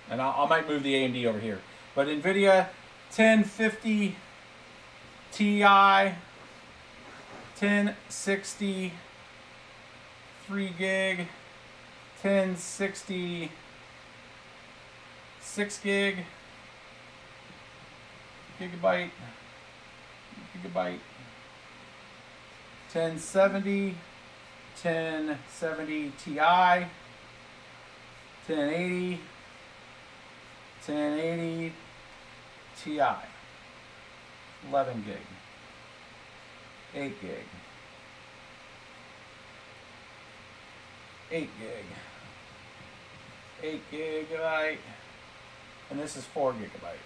Speaker 1: And I might move the AMD over here. But NVIDIA 1050 Ti 1060 3 gig 1060 6 gig gigabyte 1070 Ti 1080 Ti 11 gig 8 gig 8 gig 8 gigabyte, and this is 4 gigabyte.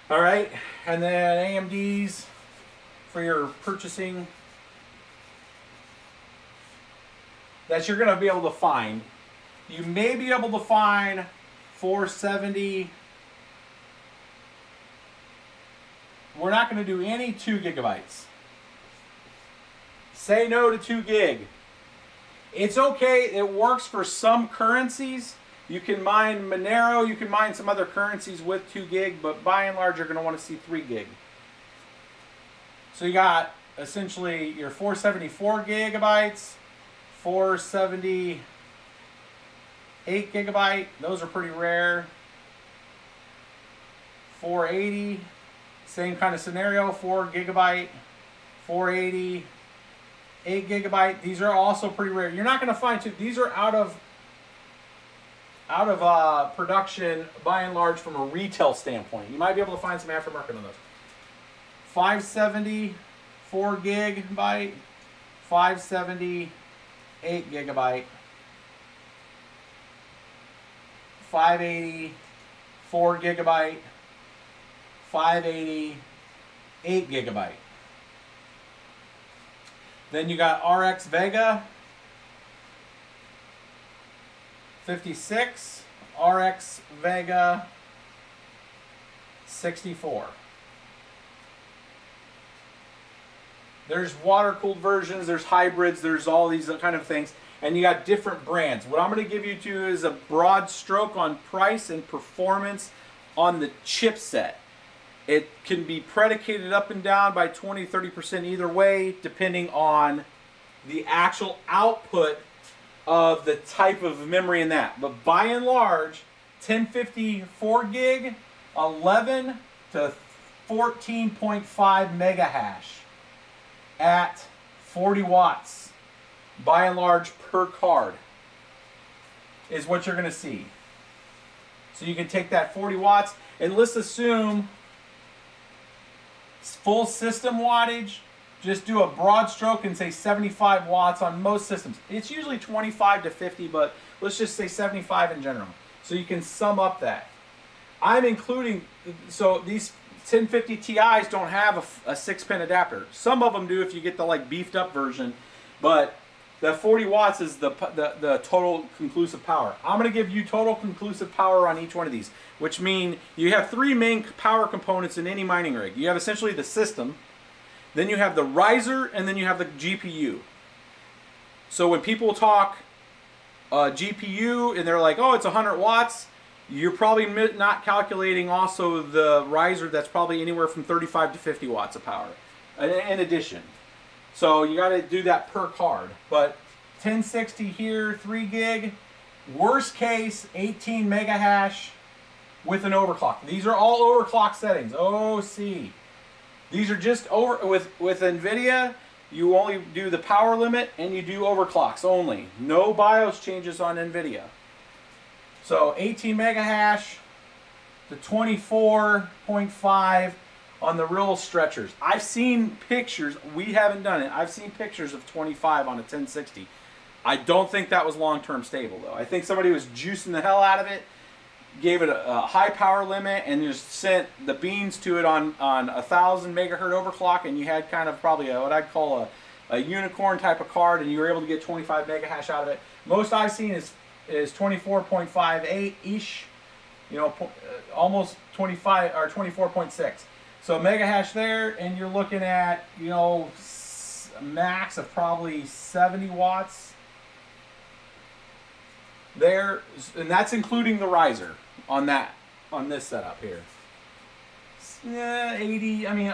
Speaker 1: All right, and then AMDs for your purchasing that you're going to be able to find. You may be able to find 470. We're not going to do any 2 gigabytes. Say no to 2 gig. It's okay. It works for some currencies. You can mine Monero. You can mine some other currencies with 2 gig, but by and large, you're going to want to see 3 gig. So you got essentially your 474 gigabytes, 478 gigabyte. Those are pretty rare. 480, same kind of scenario, 4 gigabyte, 480, 8 gigabyte. These are also pretty rare. You're not going to find these are out of production by and large from a retail standpoint. You might be able to find some aftermarket on those. 570, 4 gigabyte, 570, 8 gigabyte, 580, 4 gigabyte, 580, 8 gigabyte. Then you got RX Vega 56, RX Vega 64. There's water-cooled versions, there's hybrids, there's all these kind of things, and you got different brands. What I'm going to give you to is a broad stroke on price and performance on the chipset. It can be predicated up and down by 20-30% either way, depending on the actual output of the type of memory in that. But by and large, 1050 4 gig, 11 to 14.5 mega hash. at 40 watts, by and large, per card, is what you're going to see. So you can take that 40 watts, and let's assume full system wattage. Just do a broad stroke and say 75 watts on most systems. It's usually 25 to 50, but let's just say 75 in general. So you can sum up that. I'm including, so these 1050 Ti's don't have a 6-pin adapter. Some of them do if you get the like beefed up version, but the 40 watts is the total conclusive power. I'm going to give you total conclusive power on each one of these, which mean you have 3 main power components in any mining rig. You have essentially the system, then you have the riser, and then you have the GPU. So when people talk GPU and they're like, oh, it's 100 watts, you're probably not calculating also the riser that's probably anywhere from 35 to 50 watts of power in addition. So you got to do that per card. But 1060 here, 3 gig, worst case 18 mega hash with an overclock. These are all overclock settings, OC. These are just over with NVIDIA. You only do the power limit and you do overclocks only. No BIOS changes on NVIDIA. So 18 mega hash to 24.5 on the real stretchers. I've seen pictures, we haven't done it, I've seen pictures of 25 on a 1060. I don't think that was long-term stable though. I think somebody was juicing the hell out of it, gave it a high power limit, and just sent the beans to it on 1,000 megahertz overclock, and you had kind of probably what I'd call a unicorn type of card, and you were able to get 25 mega hash out of it. Most I've seen is 24.58-ish, you know, almost 25 or 24.6. So mega hash there, and you're looking at, you know, a max of probably 70 watts there, and that's including the riser on this setup here. 80. I mean,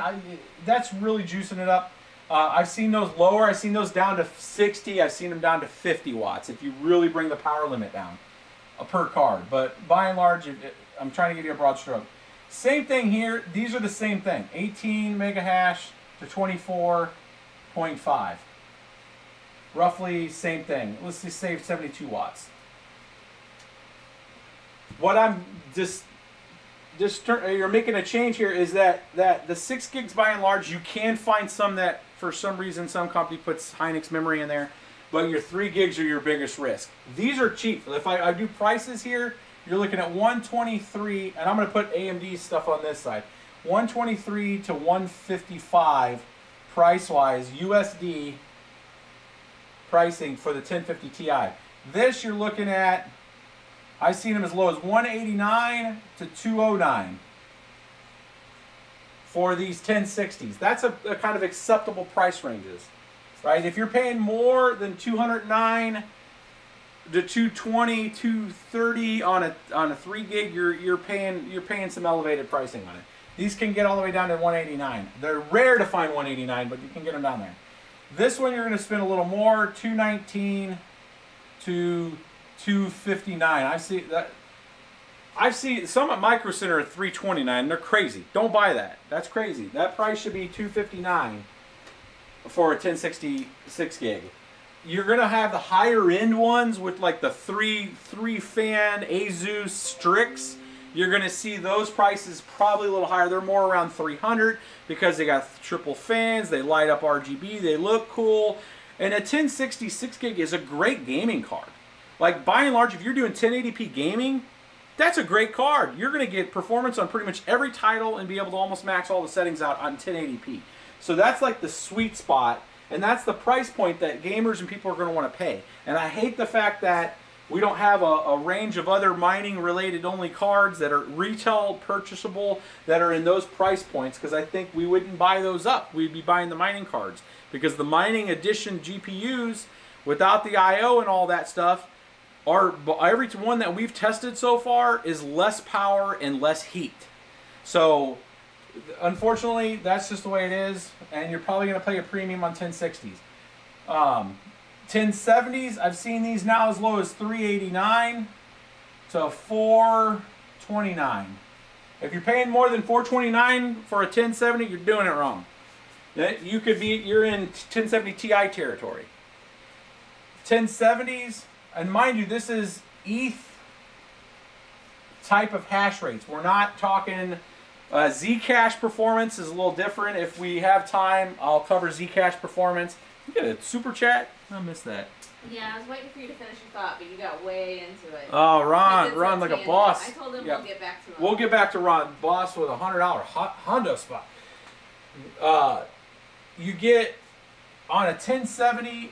Speaker 1: that's really juicing it up. I've seen those lower. I've seen those down to 60. I've seen them down to 50 watts if you really bring the power limit down per card. But by and large, I'm trying to give you a broad stroke. Same thing here. These are the same thing. 18 mega hash to 24.5. Roughly same thing. Let's just say 72 watts. What I'm you're making a change here is that the 6 gigs by and large, you can find some that for some reason some company puts Hynix memory in there, but your 3 gigs are your biggest risk. These are cheap. If I do prices here, you're looking at 123, and I'm going to put AMD stuff on this side. 123 to 155 price-wise USD pricing for the 1050 Ti. This you're looking at, I've seen them as low as 189 to 209 for these 1060s. That's a kind of acceptable price ranges, right? If you're paying more than 209 to 220, 230 on a 3 gig, you're paying some elevated pricing on it. These can get all the way down to 189. They're rare to find 189, but you can get them down there. This one you're going to spend a little more, 219 to 259. I've seen some at Micro Center at 329. They're crazy. Don't buy that. That's crazy. That price should be 259 for a 1060 6 gig. You're gonna have the higher end ones with like the three fan Asus Strix. You're gonna see those prices probably a little higher. They're more around 300 because they got triple fans. They light up RGB. They look cool. And a 1060 6 gig is a great gaming card. Like, by and large, if you're doing 1080p gaming, that's a great card. You're going to get performance on pretty much every title and be able to almost max all the settings out on 1080p. So that's like the sweet spot, and that's the price point that gamers and people are going to want to pay. And I hate the fact that we don't have a range of other mining-related only cards that are retail purchasable that are in those price points, because I think we wouldn't buy those up. We'd be buying the mining cards, because the mining edition GPUs, without the I/O and all that stuff, every one that we've tested so far is less power and less heat. So unfortunately, that's just the way it is, and you're probably going to pay a premium on 1060s. 1070s, I've seen these now as low as 389 to 429. If you're paying more than 429 for a 1070, you're doing it wrong. You're in 1070 Ti territory. 1070s, and mind you, this is ETH type of hash rates. We're not talking Zcash performance is a little different. If we have time, I'll cover Zcash performance. You get a super chat? I missed that.
Speaker 2: Yeah, I was waiting for you to finish your thought, but you got way into it.
Speaker 1: Oh, Ron like a boss.
Speaker 2: I told him we'll get back to him.
Speaker 1: We'll get back to Ron, boss with a $100 Honda spot. You get on a 1070,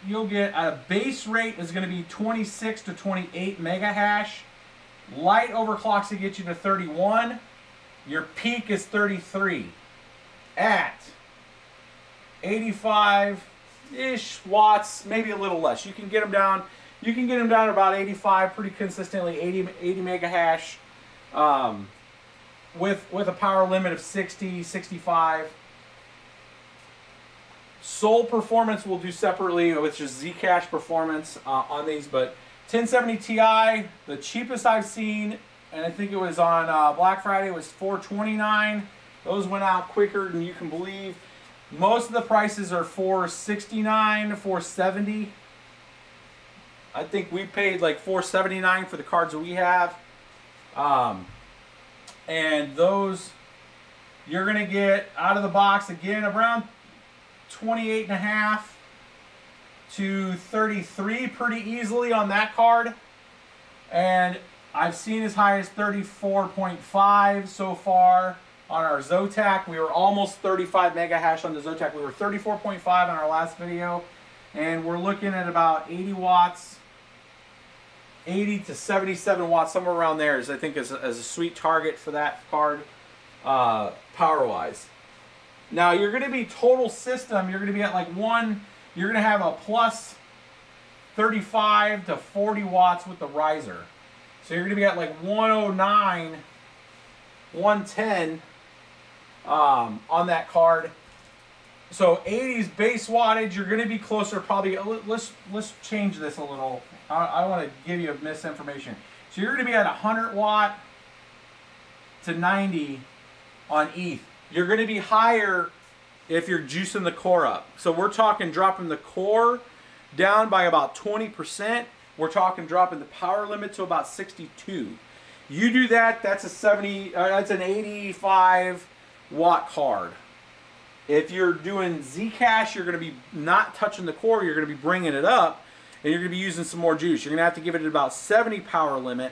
Speaker 1: you'll get a base rate is going to be 26 to 28 mega hash. Light overclocks to get you to 31. Your peak is 33 at 85-ish watts, maybe a little less. You can get them down. You can get them down to about 85 pretty consistently, 80 mega hash, with a power limit of 60, 65. Sol performance we'll do separately, which is Zcash performance on these, but 1070 Ti, the cheapest I've seen, and I think it was on Black Friday, was $429. Those went out quicker than you can believe. Most of the prices are $469 to $470. I think we paid like $479 for the cards that we have. And those, you're going to get out of the box again around 28.5 to 33 pretty easily on that card. And I've seen as high as 34.5 so far on our Zotac. We were almost 35 mega hash on the Zotac. We were 34.5 on our last video. And we're looking at about 80 watts, 80 to 77 watts, somewhere around there is, I think, is a sweet target for that card, power-wise. Now, you're going to be total system, you're going to be at like you're going to have a plus 35 to 40 watts with the riser. So you're going to be at like 109, 110 on that card. So 80s base wattage, you're going to be closer probably, let's change this a little. I want to give you misinformation. So you're going to be at 100 watt to 90 on ETH. You're going to be higher if you're juicing the core up. So we're talking dropping the core down by about 20%. We're talking dropping the power limit to about 62. You do that, that's that's an 85 watt card. If you're doing Zcash, you're going to be not touching the core, you're going to be bringing it up, and you're going to be using some more juice. You're going to have to give it about 70 power limit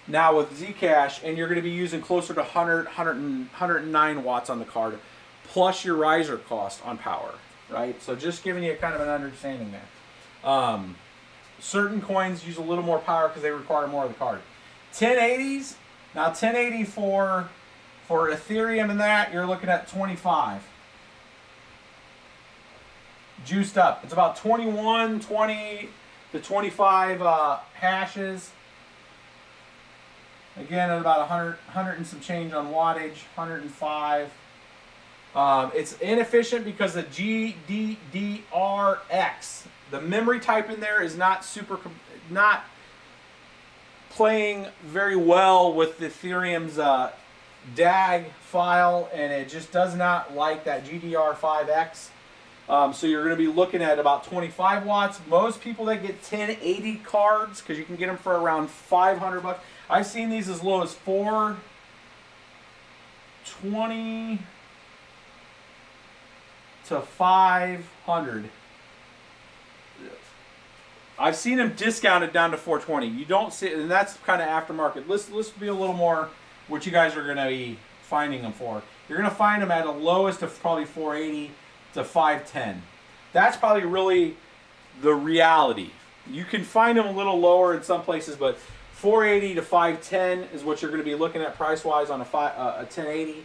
Speaker 1: now with Zcash, and you're going to be using closer to 109 watts on the card, plus your riser cost on power, right? So just giving you kind of an understanding there. Certain coins use a little more power because they require more of the card. 1080s, now 1080 for Ethereum and that, you're looking at 25. Juiced up. It's about 21, 20 to 25 hashes. Again, at about 100 and some change on wattage, 105. It's inefficient because the GDDRX, the memory type in there is not playing very well with Ethereum's DAG file, and it just does not like that GDR5X. So you're going to be looking at about 25 watts. Most people that get 1080 cards, because you can get them for around 500 bucks. I've seen these as low as $420 to 500. I've seen them discounted down to 420. You don't see, and that's kind of aftermarket. Let's be a little more what you guys are going to be finding them for. You're going to find them at a lowest of probably 480 to 510. That's probably really the reality. You can find them a little lower in some places, but 480 to 510 is what you're going to be looking at price-wise on a 1080.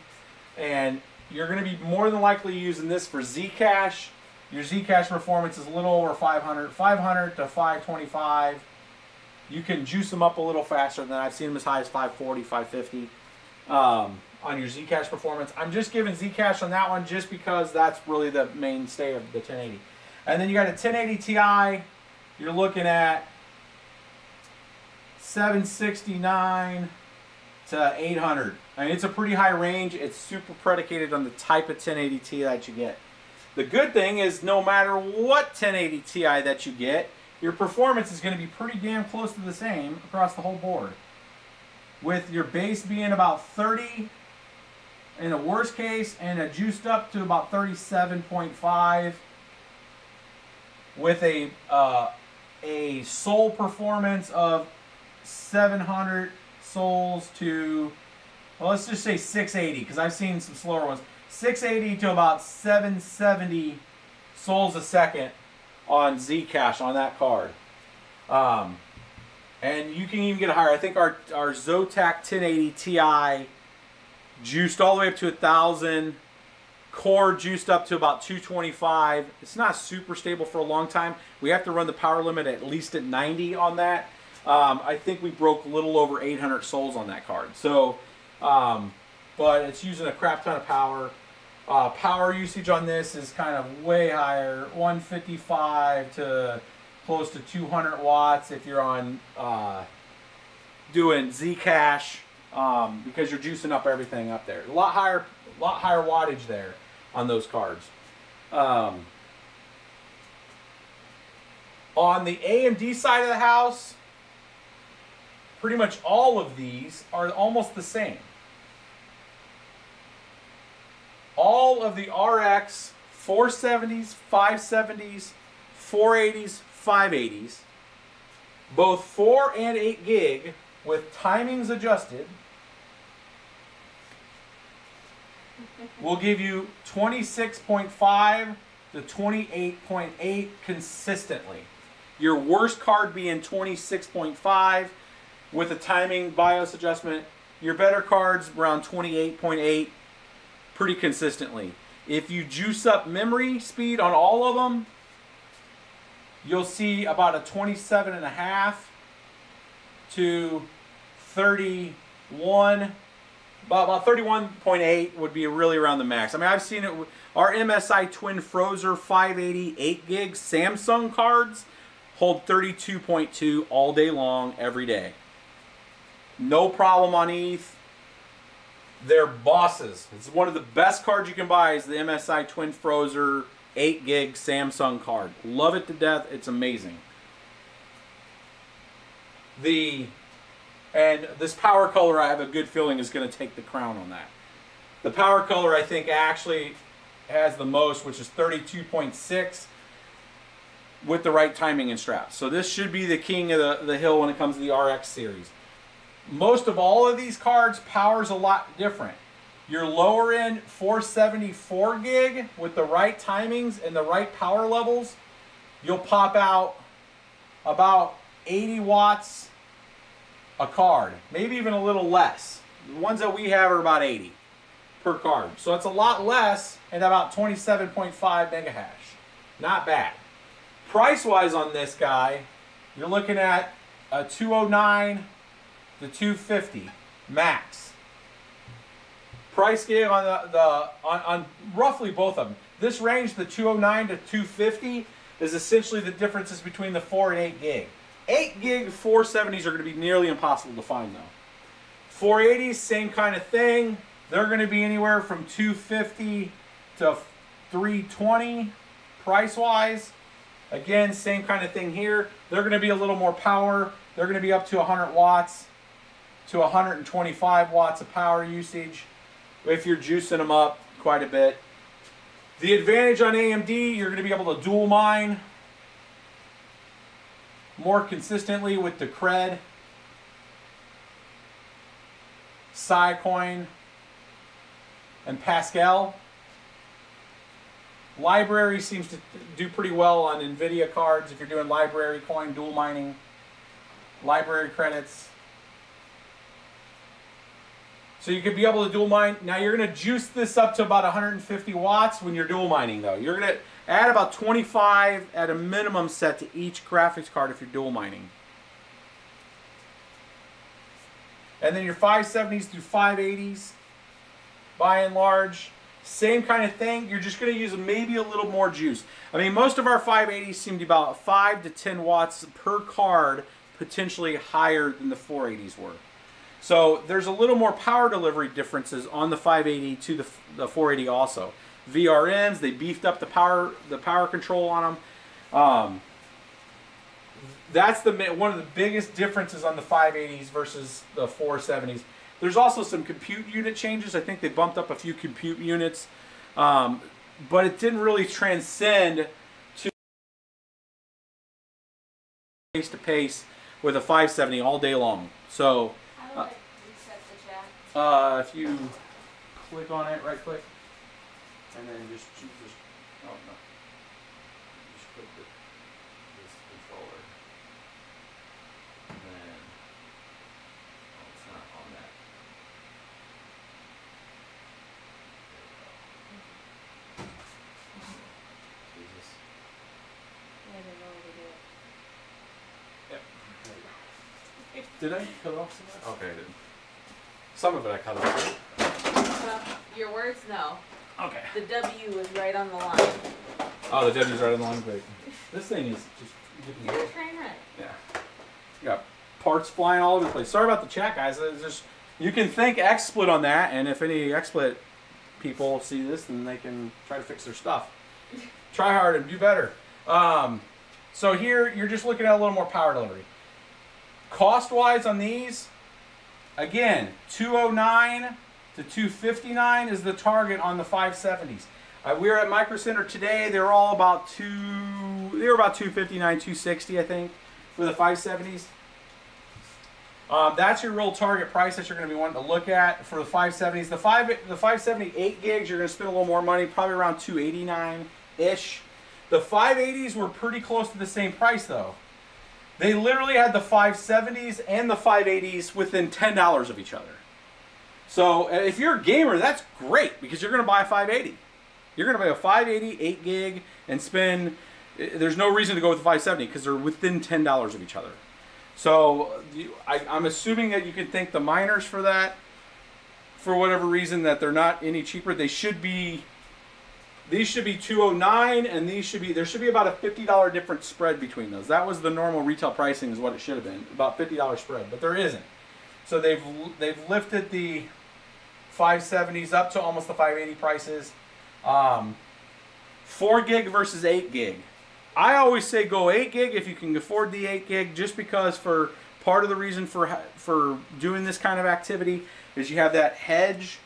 Speaker 1: And you're going to be more than likely using this for Zcash. Your Zcash performance is a little over 500 to 525. You can juice them up a little faster than that. I've seen them as high as 540, 550 on your Zcash performance. I'm just giving Zcash on that one just because that's really the mainstay of the 1080. And then you got a 1080 Ti. You're looking at 769 to 800. I mean, it's a pretty high range. It's super predicated on the type of 1080 Ti that you get. The good thing is no matter what 1080 Ti that you get, your performance is going to be pretty damn close to the same across the whole board. With your base being about 30 in the worst case and a juiced up to about 37.5 with a soul performance of 700 souls to, well, let's just say 680 because I've seen some slower ones. 680 to about 770 souls a second on Zcash on that card. And you can even get higher. I think our Zotac 1080 Ti juiced all the way up to 1,000. Core juiced up to about 225. It's not super stable for a long time. We have to run the power limit at least at 90 on that. I think we broke a little over 800 souls on that card. So, but it's using a crap ton of power. Power usage on this is kind of way higher, 155 to close to 200 watts if you're on doing Zcash, because you're juicing up everything up there. A lot higher wattage there on those cards. On the AMD side of the house, pretty much all of these are almost the same. All of the RX 470s, 570s, 480s, 580s, both 4 and 8 gig with timings adjusted, will give you 26.5 to 28.8 consistently. Your worst card being 26.5 with a timing BIOS adjustment. Your better cards around 28.8 pretty consistently. If you juice up memory speed on all of them, you'll see about a 27.5 to 31. About 31.8 would be really around the max. I mean, I've seen it. Our MSI Twin Frozer 580 8 gig Samsung cards hold 32.2 all day long, every day. No problem on ETH. They're bosses. It's one of the best cards you can buy is the MSI Twin Frozer 8 gig Samsung card. Love it to death. It's amazing. And this power color, I have a good feeling, is going to take the crown on that. The power color, I think, actually has the most, which is 32.6 with the right timing and straps. So this should be the king of the hill when it comes to the RX series. Most of all of these cards, power's a lot different. Your lower end 474 gig with the right timings and the right power levels, you'll pop out about 80 watts a card, maybe even a little less. The ones that we have are about 80 per card. So it's a lot less and about 27.5 megahash. Not bad. Price-wise on this guy, you're looking at a 209 to 250 max. Price gig on on roughly both of them. This range, the 209 to 250, is essentially the differences between the 4 and 8 gig. 8 gig 470s are going to be nearly impossible to find though. 480s, same kind of thing. They're going to be anywhere from 250 to 320 price-wise. Again, same kind of thing here. They're going to be a little more power. They're going to be up to 100 watts to 125 watts of power usage if you're juicing them up quite a bit. The advantage on AMD, you're going to be able to dual mine more consistently with the Cred, Litecoin, and Pascal. Library seems to do pretty well on NVIDIA cards if you're doing library coin dual mining, library credits. So you could be able to dual mine. Now you're going to juice this up to about 150 watts when you're dual mining though. You're going to add about 25 at a minimum set to each graphics card if you're dual mining. And then your 570s through 580s, by and large, same kind of thing. You're just going to use maybe a little more juice. I mean, most of our 580s seem to be about 5 to 10 watts per card, potentially higher than the 480s were. So there's a little more power delivery differences on the 580 to the 480 also. VRMs, they beefed up the power control on them. That's one of the biggest differences on the 580s versus the 470s. There's also some compute unit changes. I think they bumped up a few compute units, but it didn't really transcend to pace to pace with a 570 all day long. So
Speaker 2: how do I reset the chat?
Speaker 1: if you click on it, right click, and then just choose this. Oh no, just click this controller, and then it's not on that. Jesus.
Speaker 2: Yeah, I didn't know where to do it.
Speaker 1: Yep. There you go. Did I cut off some of that? Okay, I didn't. Some of it I cut off.
Speaker 2: Well, your words, no.
Speaker 1: Okay.
Speaker 2: The W was right on the line.
Speaker 1: Oh, the W's right on the line. Great. This thing is just.
Speaker 2: You're a train wreck.
Speaker 1: Yeah. You got parts flying all over the place. Sorry about the chat, guys. It's just, you can thank XSplit on that, and if any XSplit people see this, then they can try to fix their stuff. Try hard and do better. So here, you're just looking at a little more power delivery. Cost-wise on these, again, 209 to 259 is the target on the 570s. We were at Micro Center today. They were all about 259, 260, I think, for the 570s. That's your real target price that you're going to be wanting to look at for the 570s. The 578 gigs, you're going to spend a little more money, probably around 289-ish. The 580s were pretty close to the same price, though. They literally had the 570s and the 580s within $10 of each other. So if you're a gamer, that's great because you're going to buy a 580. You're going to buy a 580, 8 gig, and spend, there's no reason to go with the 570 because they're within $10 of each other. So I'm assuming that you can thank the miners for that, for whatever reason, that they're not any cheaper. These should be 209, and there should be about a $50 difference spread between those. That was the normal retail pricing is what it should have been, about $50 spread, but there isn't. So they've lifted the 570s up to almost the 580 prices. 4 gig versus 8 gig. I always say go 8 gig if you can afford the 8 gig, just because for part of the reason for doing this kind of activity is you have that hedge,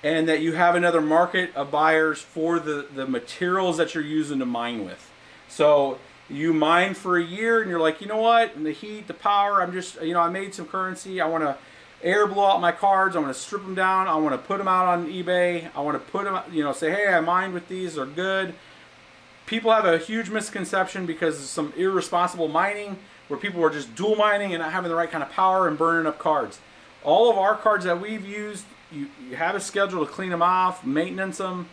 Speaker 1: and that you have another market of buyers for the materials that you're using to mine with. So you mine for a year and you're like, you know what, and the heat, the power, I made some currency, I want to air blow out my cards, I want to strip them down, I want to put them out on eBay, I want to put them, say, hey, I mined with these, they're good. People have a huge misconception because of some irresponsible mining where people are just dual mining and not having the right kind of power and burning up cards. All of our cards that we've used, you have a schedule to clean them off, maintenance them,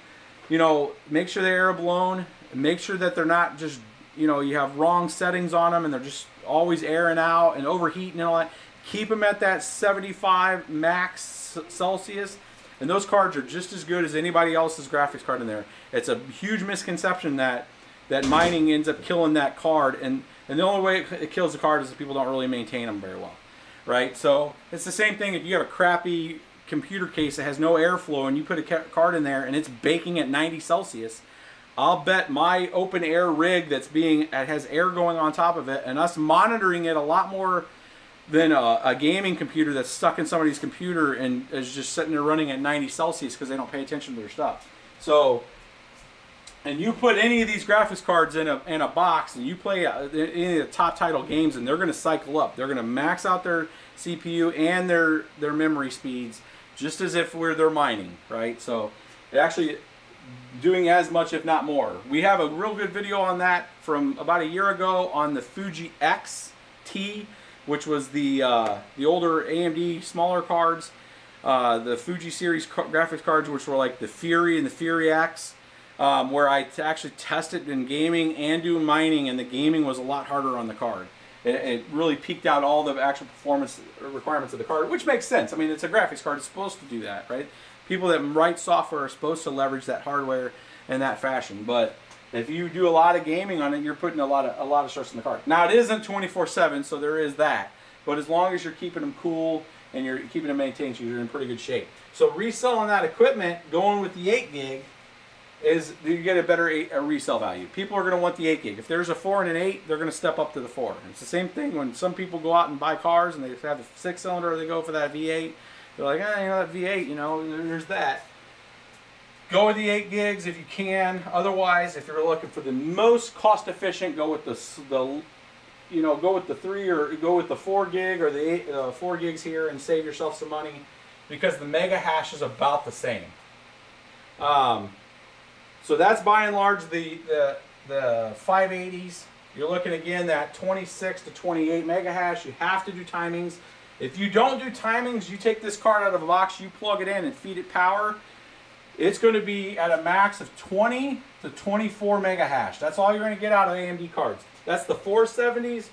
Speaker 1: make sure they're air blown, and make sure that they're not just, you have wrong settings on them and they're just always airing out and overheating and all that. Keep them at that 75 max Celsius, and those cards are just as good as anybody else's graphics card in there. It's a huge misconception that mining ends up killing that card, and the only way it kills the card is if people don't really maintain them very well, right? So it's the same thing if you have a crappy computer case that has no airflow and you put a card in there and it's baking at 90 Celsius. I'll bet my open air rig that has air going on top of it, and us monitoring it a lot more than a gaming computer that's stuck in somebody's computer and is just sitting there running at 90 Celsius because they don't pay attention to their stuff. So, and you put any of these graphics cards in a box and you play any of the top title games, and they're going to cycle up. They're going to max out their CPU and their memory speeds just as if they're mining, right? So, they're actually doing as much, if not more. We have a real good video on that from about a year ago on the Fuji X-T, which was the older AMD smaller cards, the Fuji series graphics cards, which were like the Fury and the Fury X, where I actually tested in gaming and doing mining, and the gaming was a lot harder on the card. It really peaked out all the actual performance requirements of the card, which makes sense. I mean, it's a graphics card, it's supposed to do that, right? People that write software are supposed to leverage that hardware in that fashion, but if you do a lot of gaming on it, you're putting a lot of stress on the card. Now, it isn't 24/7, so there is that. But as long as you're keeping them cool and you're keeping it maintained, so you're in pretty good shape. So reselling that equipment, going with the 8 gig, is you get a better a resale value. People are going to want the 8 gig. If there's a 4 and an 8, they're going to step up to the 4. It's the same thing when some people go out and buy cars and they have a 6-cylinder or they go for that V8. They're like, you know, that V8, you know, there's that. Go with the 8 gigs if you can. Otherwise, if you're looking for the most cost efficient, go with the go with the 3 or go with the 4 gig or the 4 gigs here and save yourself some money, because the mega hash is about the same. So that's by and large the 580s. You're looking again at 26 to 28 mega hash. You have to do timings. If you don't do timings, you take this card out of the box, you plug it in and feed it power, it's going to be at a max of 20 to 24 mega hash. That's all you're going to get out of AMD cards. That's the 470s,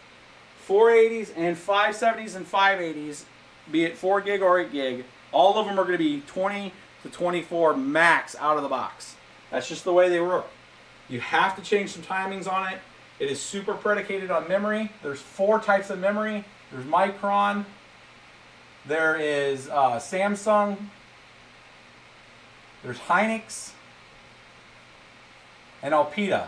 Speaker 1: 480s, and 570s and 580s, be it 4 gig or 8 gig. All of them are going to be 20 to 24 max out of the box. That's just the way they work. You have to change some timings on it. It is super predicated on memory. There's 4 types of memory. There's Micron. There is Samsung. There's Hynix. And Alpida.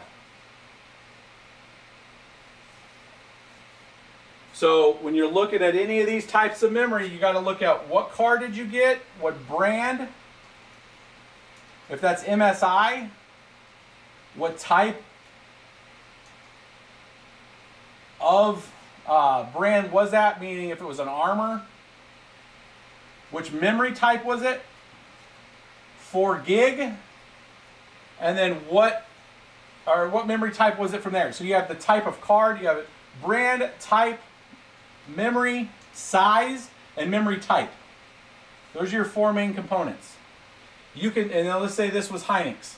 Speaker 1: So when you're looking at any of these types of memory, you got to look at what card did you get, what brand. If that's MSI, what type of brand was that? Meaning if it was an Armor, which memory type was it? 4 gig, and then what memory type was it from there? So you have the type of card, you have brand, type, memory, size, and memory type. Those are your 4 main components. You can, and let's say this was Hynix.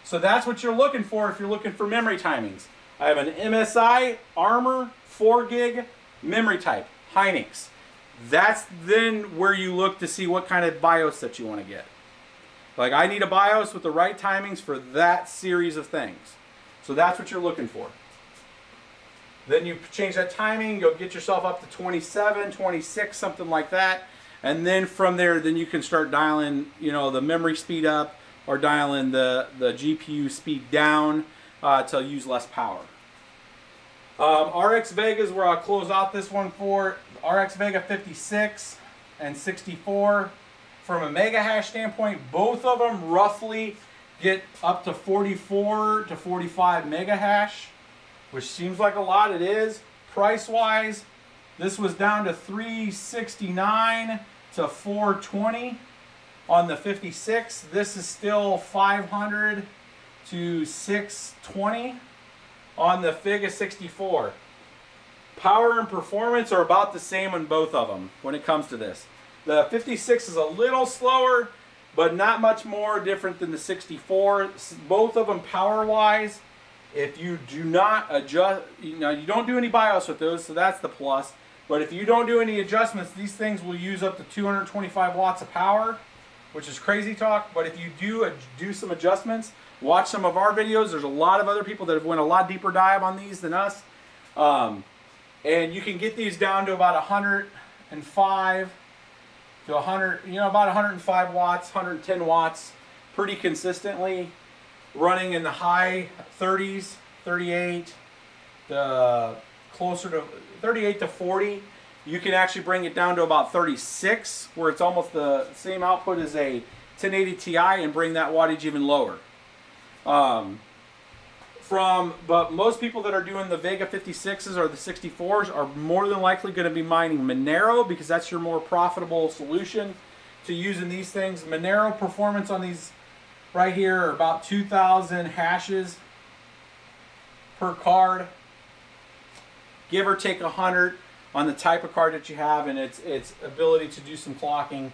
Speaker 1: So that's what you're looking for if you're looking for memory timings. I have an MSI Armor 4 gig memory type, Hynix. That's then where you look to see what kind of BIOS that you want to get. Like, I need a BIOS with the right timings for that series of things. So that's what you're looking for. Then you change that timing, you'll get yourself up to 27, 26, something like that. And then from there, then you can start dialing, you know, the memory speed up or dialing the GPU speed down to use less power. RX Vega is where I'll close out this one for. RX Vega 56 and 64. From a mega hash standpoint, both of them roughly get up to 44 to 45 mega hash, which seems like a lot. It is. Price-wise, this was down to $369 to $420 on the 56. This is still $500 to $620 on the Vega 64. Power and performance are about the same on both of them when it comes to this. The 56 is a little slower, but not much more different than the 64. Both of them power-wise, if you do not adjust, you don't do any BIOS with those, so that's the plus. But if you don't do any adjustments, these things will use up to 225 watts of power, which is crazy talk. But if you do some adjustments, watch some of our videos. There's a lot of other people that have went a lot deeper dive on these than us. And you can get these down to about 105 to 100, about 105 watts, 110 watts, pretty consistently, running in the high 30s, 38, closer to 38 to 40. You can actually bring it down to about 36, where it's almost the same output as a 1080 Ti, and bring that wattage even lower. But most people that are doing the Vega 56s or the 64s are more than likely going to be mining Monero, because that's your more profitable solution to using these things. Monero performance on these right here are about 2,000 hashes per card, give or take 100 on the type of card that you have, and its ability to do some clocking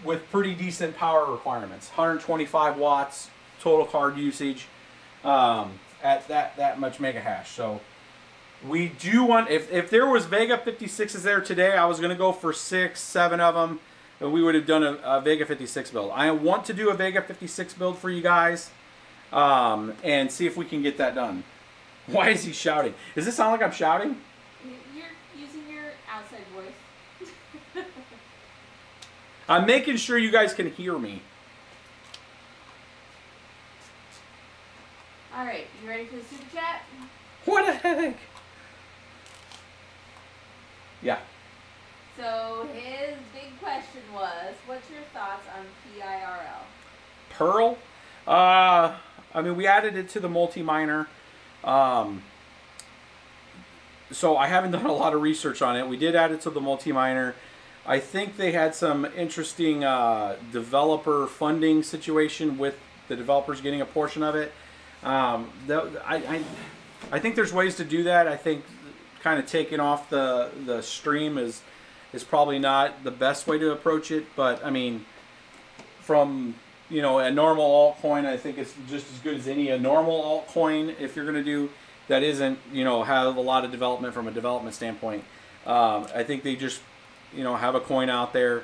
Speaker 1: with pretty decent power requirements. 125 watts total card usage at that much mega hash. So we do want, if there was Vega 56s there today, I was going to go for 6, 7 of them, and we would have done a Vega 56 build. I want to do a Vega 56 build for you guys and see if we can get that done. Why is he shouting? Does this sound like I'm shouting?
Speaker 2: You're using your outside voice.
Speaker 1: I'm making sure you guys can hear me.
Speaker 2: All right, you ready for the super chat?
Speaker 1: What the heck? Yeah.
Speaker 2: So his big question was, what's your thoughts on PIRL?
Speaker 1: Pearl? I mean, we added it to the multi-miner. So I haven't done a lot of research on it. We did add it to the multi-miner. I think they had some interesting developer funding situation with the developers getting a portion of it. I think there's ways to do that. I think kind of taking off the stream is probably not the best way to approach it. But I mean, from a normal altcoin, I think it's just as good as a normal altcoin if you're going to do that isn't have a lot of development from a development standpoint. I think they just have a coin out there.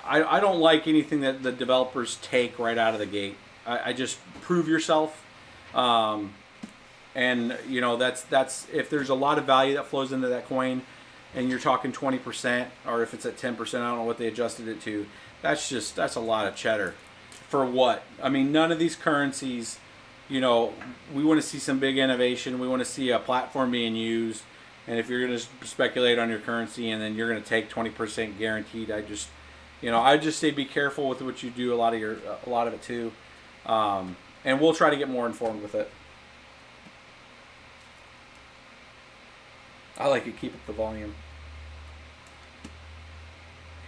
Speaker 1: I don't like anything that the developers take right out of the gate. I just prove yourself. And that's if there's a lot of value that flows into that coin, and you're talking 20%, or if it's at 10%, I don't know what they adjusted it to. That's a lot of cheddar. For what? I mean, none of these currencies, we want to see some big innovation. We want to see a platform being used. And if you're going to speculate on your currency and then you're going to take 20% guaranteed, I just say be careful with what you do. A lot of it too. And we'll try to get more informed with it. I like it. Keep up the volume.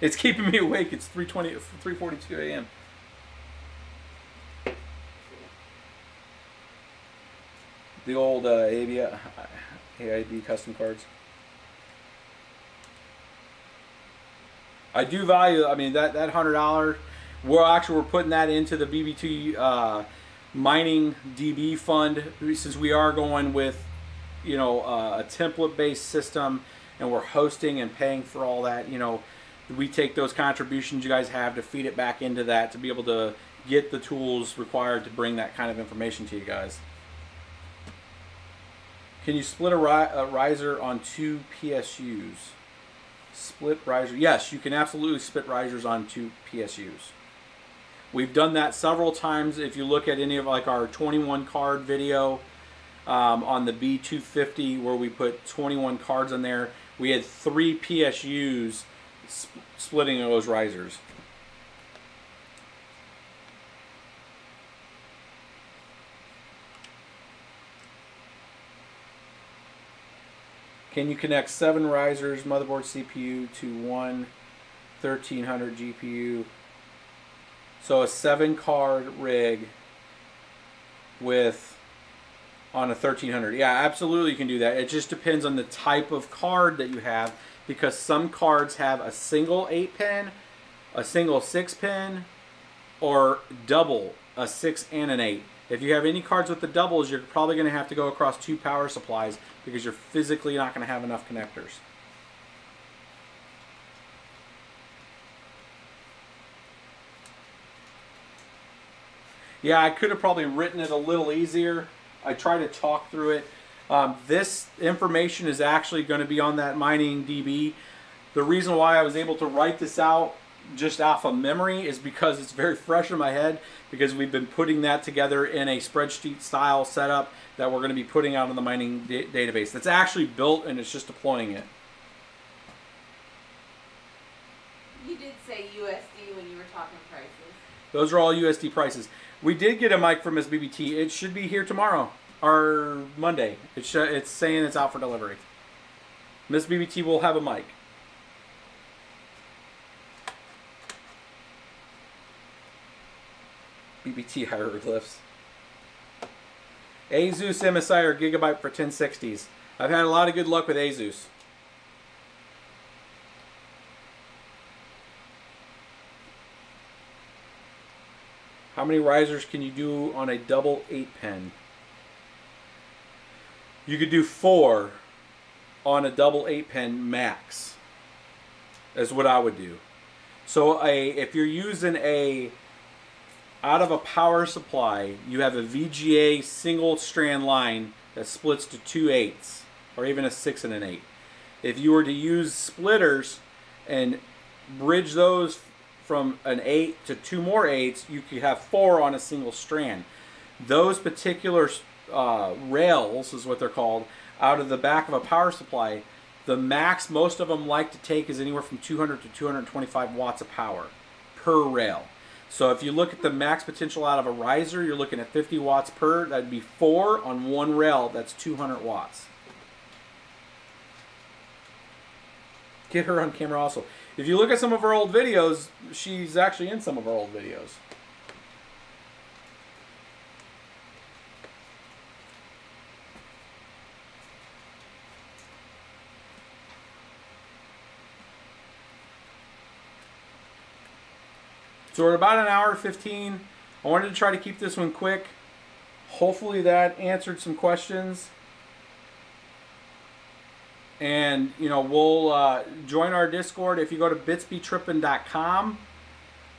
Speaker 1: It's keeping me awake. It's 3:42 a.m. The old AIB custom cards. I do value. I mean that $100. We're putting that into the BBT miningDB fund, since we are going with a template-based system, and we're hosting and paying for all that. We take those contributions you guys have to feed it back into that to be able to get the tools required to bring that kind of information to you guys. Can you split a riser on 2 PSUs? Split riser. Yes, you can absolutely split risers on 2 PSUs. We've done that several times. If you look at any of our 21 card video on the B250, where we put 21 cards in there, we had 3 PSUs splitting those risers. Can you connect 7 risers, motherboard, CPU to one 1300 GPU? So a 7-card rig on a 1300. Yeah, absolutely you can do that. It just depends on the type of card that you have, because some cards have a single 8-pin, a single 6-pin, or double, a 6 and an 8. If you have any cards with the doubles, you're probably going to have to go across 2 power supplies, because you're physically not going to have enough connectors. Yeah, I could have probably written it a little easier. I try to talk through it. This information is actually going to be on that miningDB. The reason why I was able to write this out just off of memory is because it's very fresh in my head, because we've been putting that together in a spreadsheet style setup that we're going to be putting out in the mining database. That's actually built, and it's just deploying it.
Speaker 2: You did say USD when you were talking prices.
Speaker 1: Those are all USD prices. We did get a mic from SBBT. It should be here tomorrow or Monday. It's saying it's out for delivery. Miss BBT will have a mic. BBT hieroglyphs. Asus MSI or Gigabyte for 1060s. I've had a lot of good luck with Asus. How many risers can you do on a double 8-pin? You could do 4 on a double 8-pin max. That's what I would do. So if you're using out of a power supply, you have a VGA single strand line that splits to 2 8s, or even a 6 and an 8. If you were to use splitters and bridge those from an 8 to 2 more 8s, you could have 4 on a single strand. Those particular rails, is what they're called, out of the back of a power supply, the max most of them like to take is anywhere from 200 to 225 watts of power per rail. So if you look at the max potential out of a riser, you're looking at 50 watts per. That'd be 4 on one rail. That's 200 watts. Get her on camera also. If you look at some of her old videos, she's actually in some of our old videos. So we're about an hour 15. I wanted to try to keep this one quick. Hopefully that answered some questions. And, you know, we'll join our Discord. If you go to bitsbetrippin.com,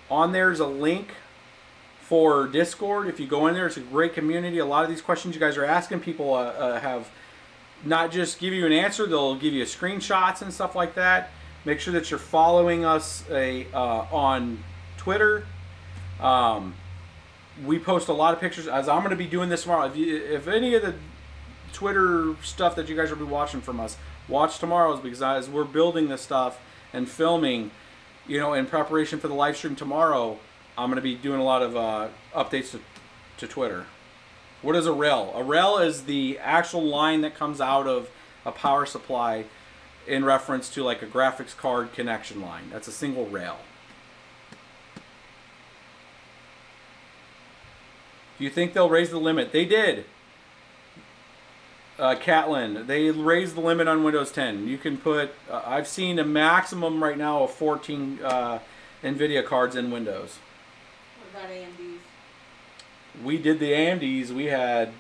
Speaker 1: on there's a link for Discord. If you go in there, it's a great community. A lot of these questions you guys are asking, people have not just give you an answer, they'll give you screenshots and stuff like that. Make sure that you're following us on Twitter. We post a lot of pictures, as I'm going to be doing this tomorrow. If any of the Twitter stuff that you guys will be watching from us, watch tomorrow's, because as we're building this stuff and filming, you know, in preparation for the live stream tomorrow, I'm going to be doing a lot of updates to Twitter. What is a rail? A rail is the actual line that comes out of a power supply in reference to like a graphics card connection line. That's a single rail. Do you think they'll raise the limit? They did. Catlin, they raised the limit on Windows 10. You can put, I've seen a maximum right now of 14 NVIDIA cards in Windows.
Speaker 2: What about AMDs?
Speaker 1: We did the AMDs. We had,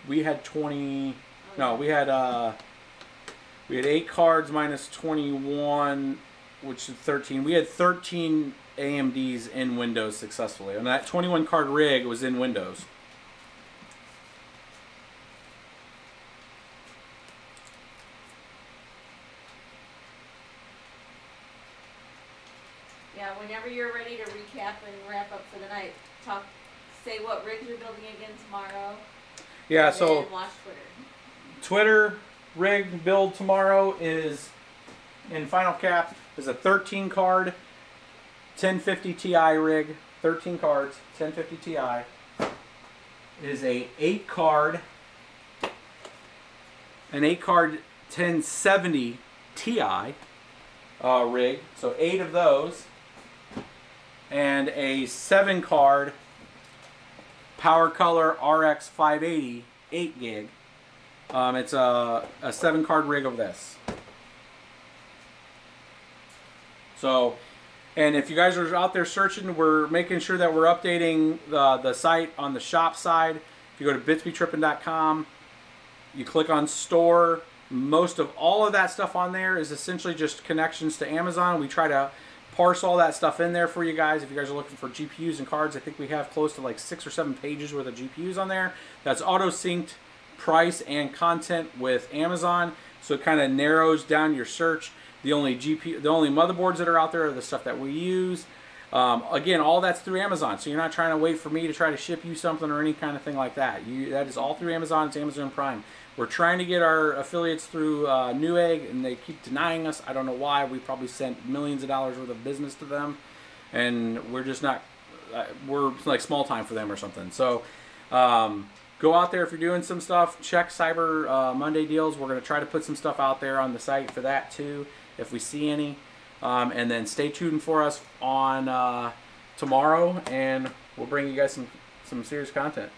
Speaker 1: we had 20, no, we had 8 cards minus 21, which is 13. We had 13 AMDs in Windows successfully. And that 21 card rig was in Windows.
Speaker 2: Yeah, whenever you're ready to recap and wrap up for the night, say what rigs you're building again tomorrow.
Speaker 1: Yeah,
Speaker 2: and
Speaker 1: so
Speaker 2: then watch Twitter.
Speaker 1: Twitter rig build tomorrow is in Final Cap is a 13 card 1050 Ti rig, 13 cards, 1050 Ti. It is a 8 card 1070 Ti rig, so 8 of those, and a 7 card Power Color RX 580 8 gig. It's a 7 card rig of this. So, and if you guys are out there searching, we're making sure that we're updating the site on the shop side. If you go to bitsbetrippin.com, you click on store. Most of all of that stuff on there is essentially just connections to Amazon. We try to parse all that stuff in there for you guys. If you guys are looking for GPUs and cards, I think we have close to like 6 or 7 pages worth of GPUs on there. That's auto-synced price and content with Amazon, so it kind of narrows down your search. The only motherboards that are out there are the stuff that we use. Again, all that's through Amazon, so you're not trying to wait for me to try to ship you something or any kind of thing like that. That is all through Amazon. It's Amazon Prime. We're trying to get our affiliates through Newegg, and they keep denying us. I don't know why. We probably sent millions of dollars worth of business to them, and we're just not. We're like small time for them or something. So go out there if you're doing some stuff. Check Cyber Monday deals. We're going to try to put some stuff out there on the site for that too, if we see any. And then stay tuned for us on tomorrow, and we'll bring you guys some serious content.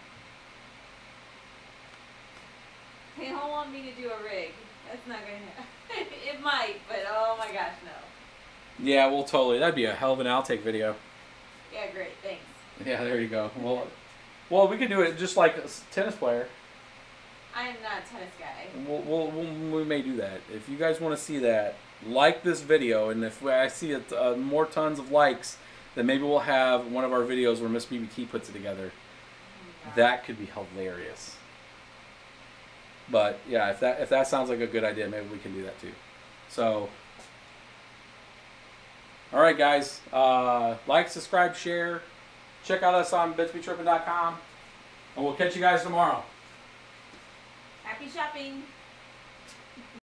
Speaker 2: They don't want me to do a rig. That's not going to happen. It might, but oh my gosh, no.
Speaker 1: Yeah, well, totally. That'd be a hell of an outtake video.
Speaker 2: Yeah, great. Thanks.
Speaker 1: Yeah, there you go. Well, we could do it just like a tennis player.
Speaker 2: I am not a tennis guy.
Speaker 1: We may do that. If you guys want to see that, like this video, and if I see more tons of likes, then maybe we'll have one of our videos where Miss BBT puts it together. Oh, that could be hilarious. But yeah, if that sounds like a good idea, maybe we can do that too. So All right, guys. Like, subscribe, share. Check out us on bitsbetrippin.com. And we'll catch you guys tomorrow.
Speaker 2: Happy shopping.